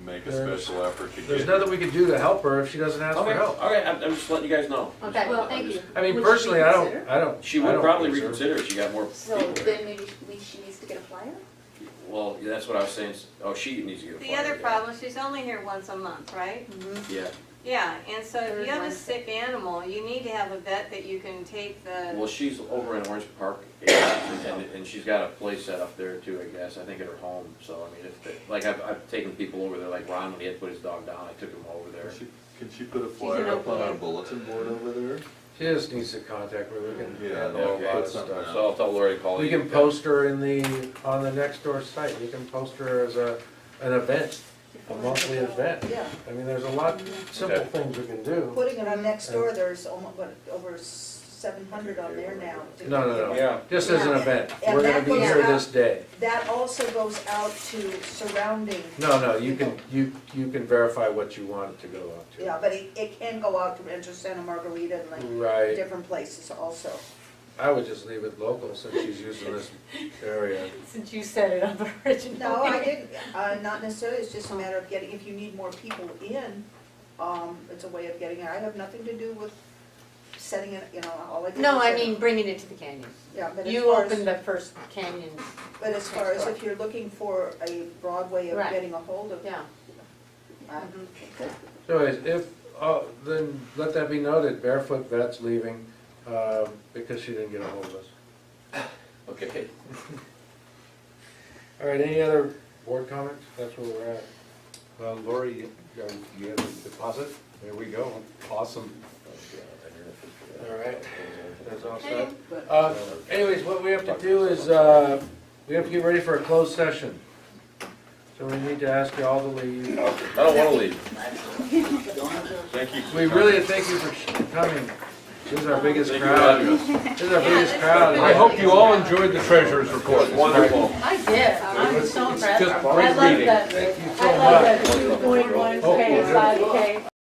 make a There's- special effort to get. There's nothing we can do to help her if she doesn't ask for Okay, help. okay, I'm just letting you guys know. Okay, well, thank I'm you. just- I mean, Would she personally, I reconsider? don't. She I would don't probably consider- reconsider if she got more So people there. then maybe she needs to get a flyer? Well, yeah, that's what I was saying, oh, she needs to get a The flyer, other yeah. problem, she's only here once a month, right? Yeah, Yeah, and so if Third you have a Wednesday. sick animal, you need to have a vet that you can take well, the, she's over in Orange Park, and she's got a place set up there too, I guess, I think at her home, so, I mean, like, I've taken people over there, like Ron, when he had to put his dog down, I took him over there. Can she put a flyer up on our bulletin board over there? She just needs to contact me, we can Yeah, handle a Okay, lot of put something stuff. out. So I'll tell Lori to call you. We can post her in on the next door site, you can post her as an event, a monthly event. Yeah, I mean, there's a lot, simple Okay. things we can do. putting it on next door, there's almost, what, over 700 on there now. No, Yeah. just as an Yeah. event, And we're gonna that be goes here out- this day. That also goes out to surrounding. No, you can verify what you want it to go out to. Yeah, but it can go out to Rancho Santa Margarita and like Right, different places also. I would just leave it local since she's using this area. Since you set it up originally. No, I didn't, not necessarily, it's just a matter of getting, if you need more people in, it's a way of getting it. I have nothing to do with setting it, all I did No, was I set it. mean, bringing it to the canyons. Yeah, but as You far as- opened the first canyon, But as far as if you're looking for a broad way of Right. getting a hold of, yeah. So then let that be noted, Barefoot Vet's leaving, because she didn't get a hold of us. Okay. All right, any other board comments? That's where we're at. Well, Lori, you have a deposit? There we go. Awesome. All right, that's all Hey. set. Anyways, what we have to do is, we have to get ready for a closed session. So we need to ask you all to leave. I don't wanna leave. Thank you. We really thank you for coming. This is our biggest Thank you crowd. for having us. This is our biggest crowd. I hope you all enjoyed the treasurer's report. Wonderful. I did, I was so impressed. Just I great love reading. that. Thank you so I love much. that 2.1K, Oh, 5K.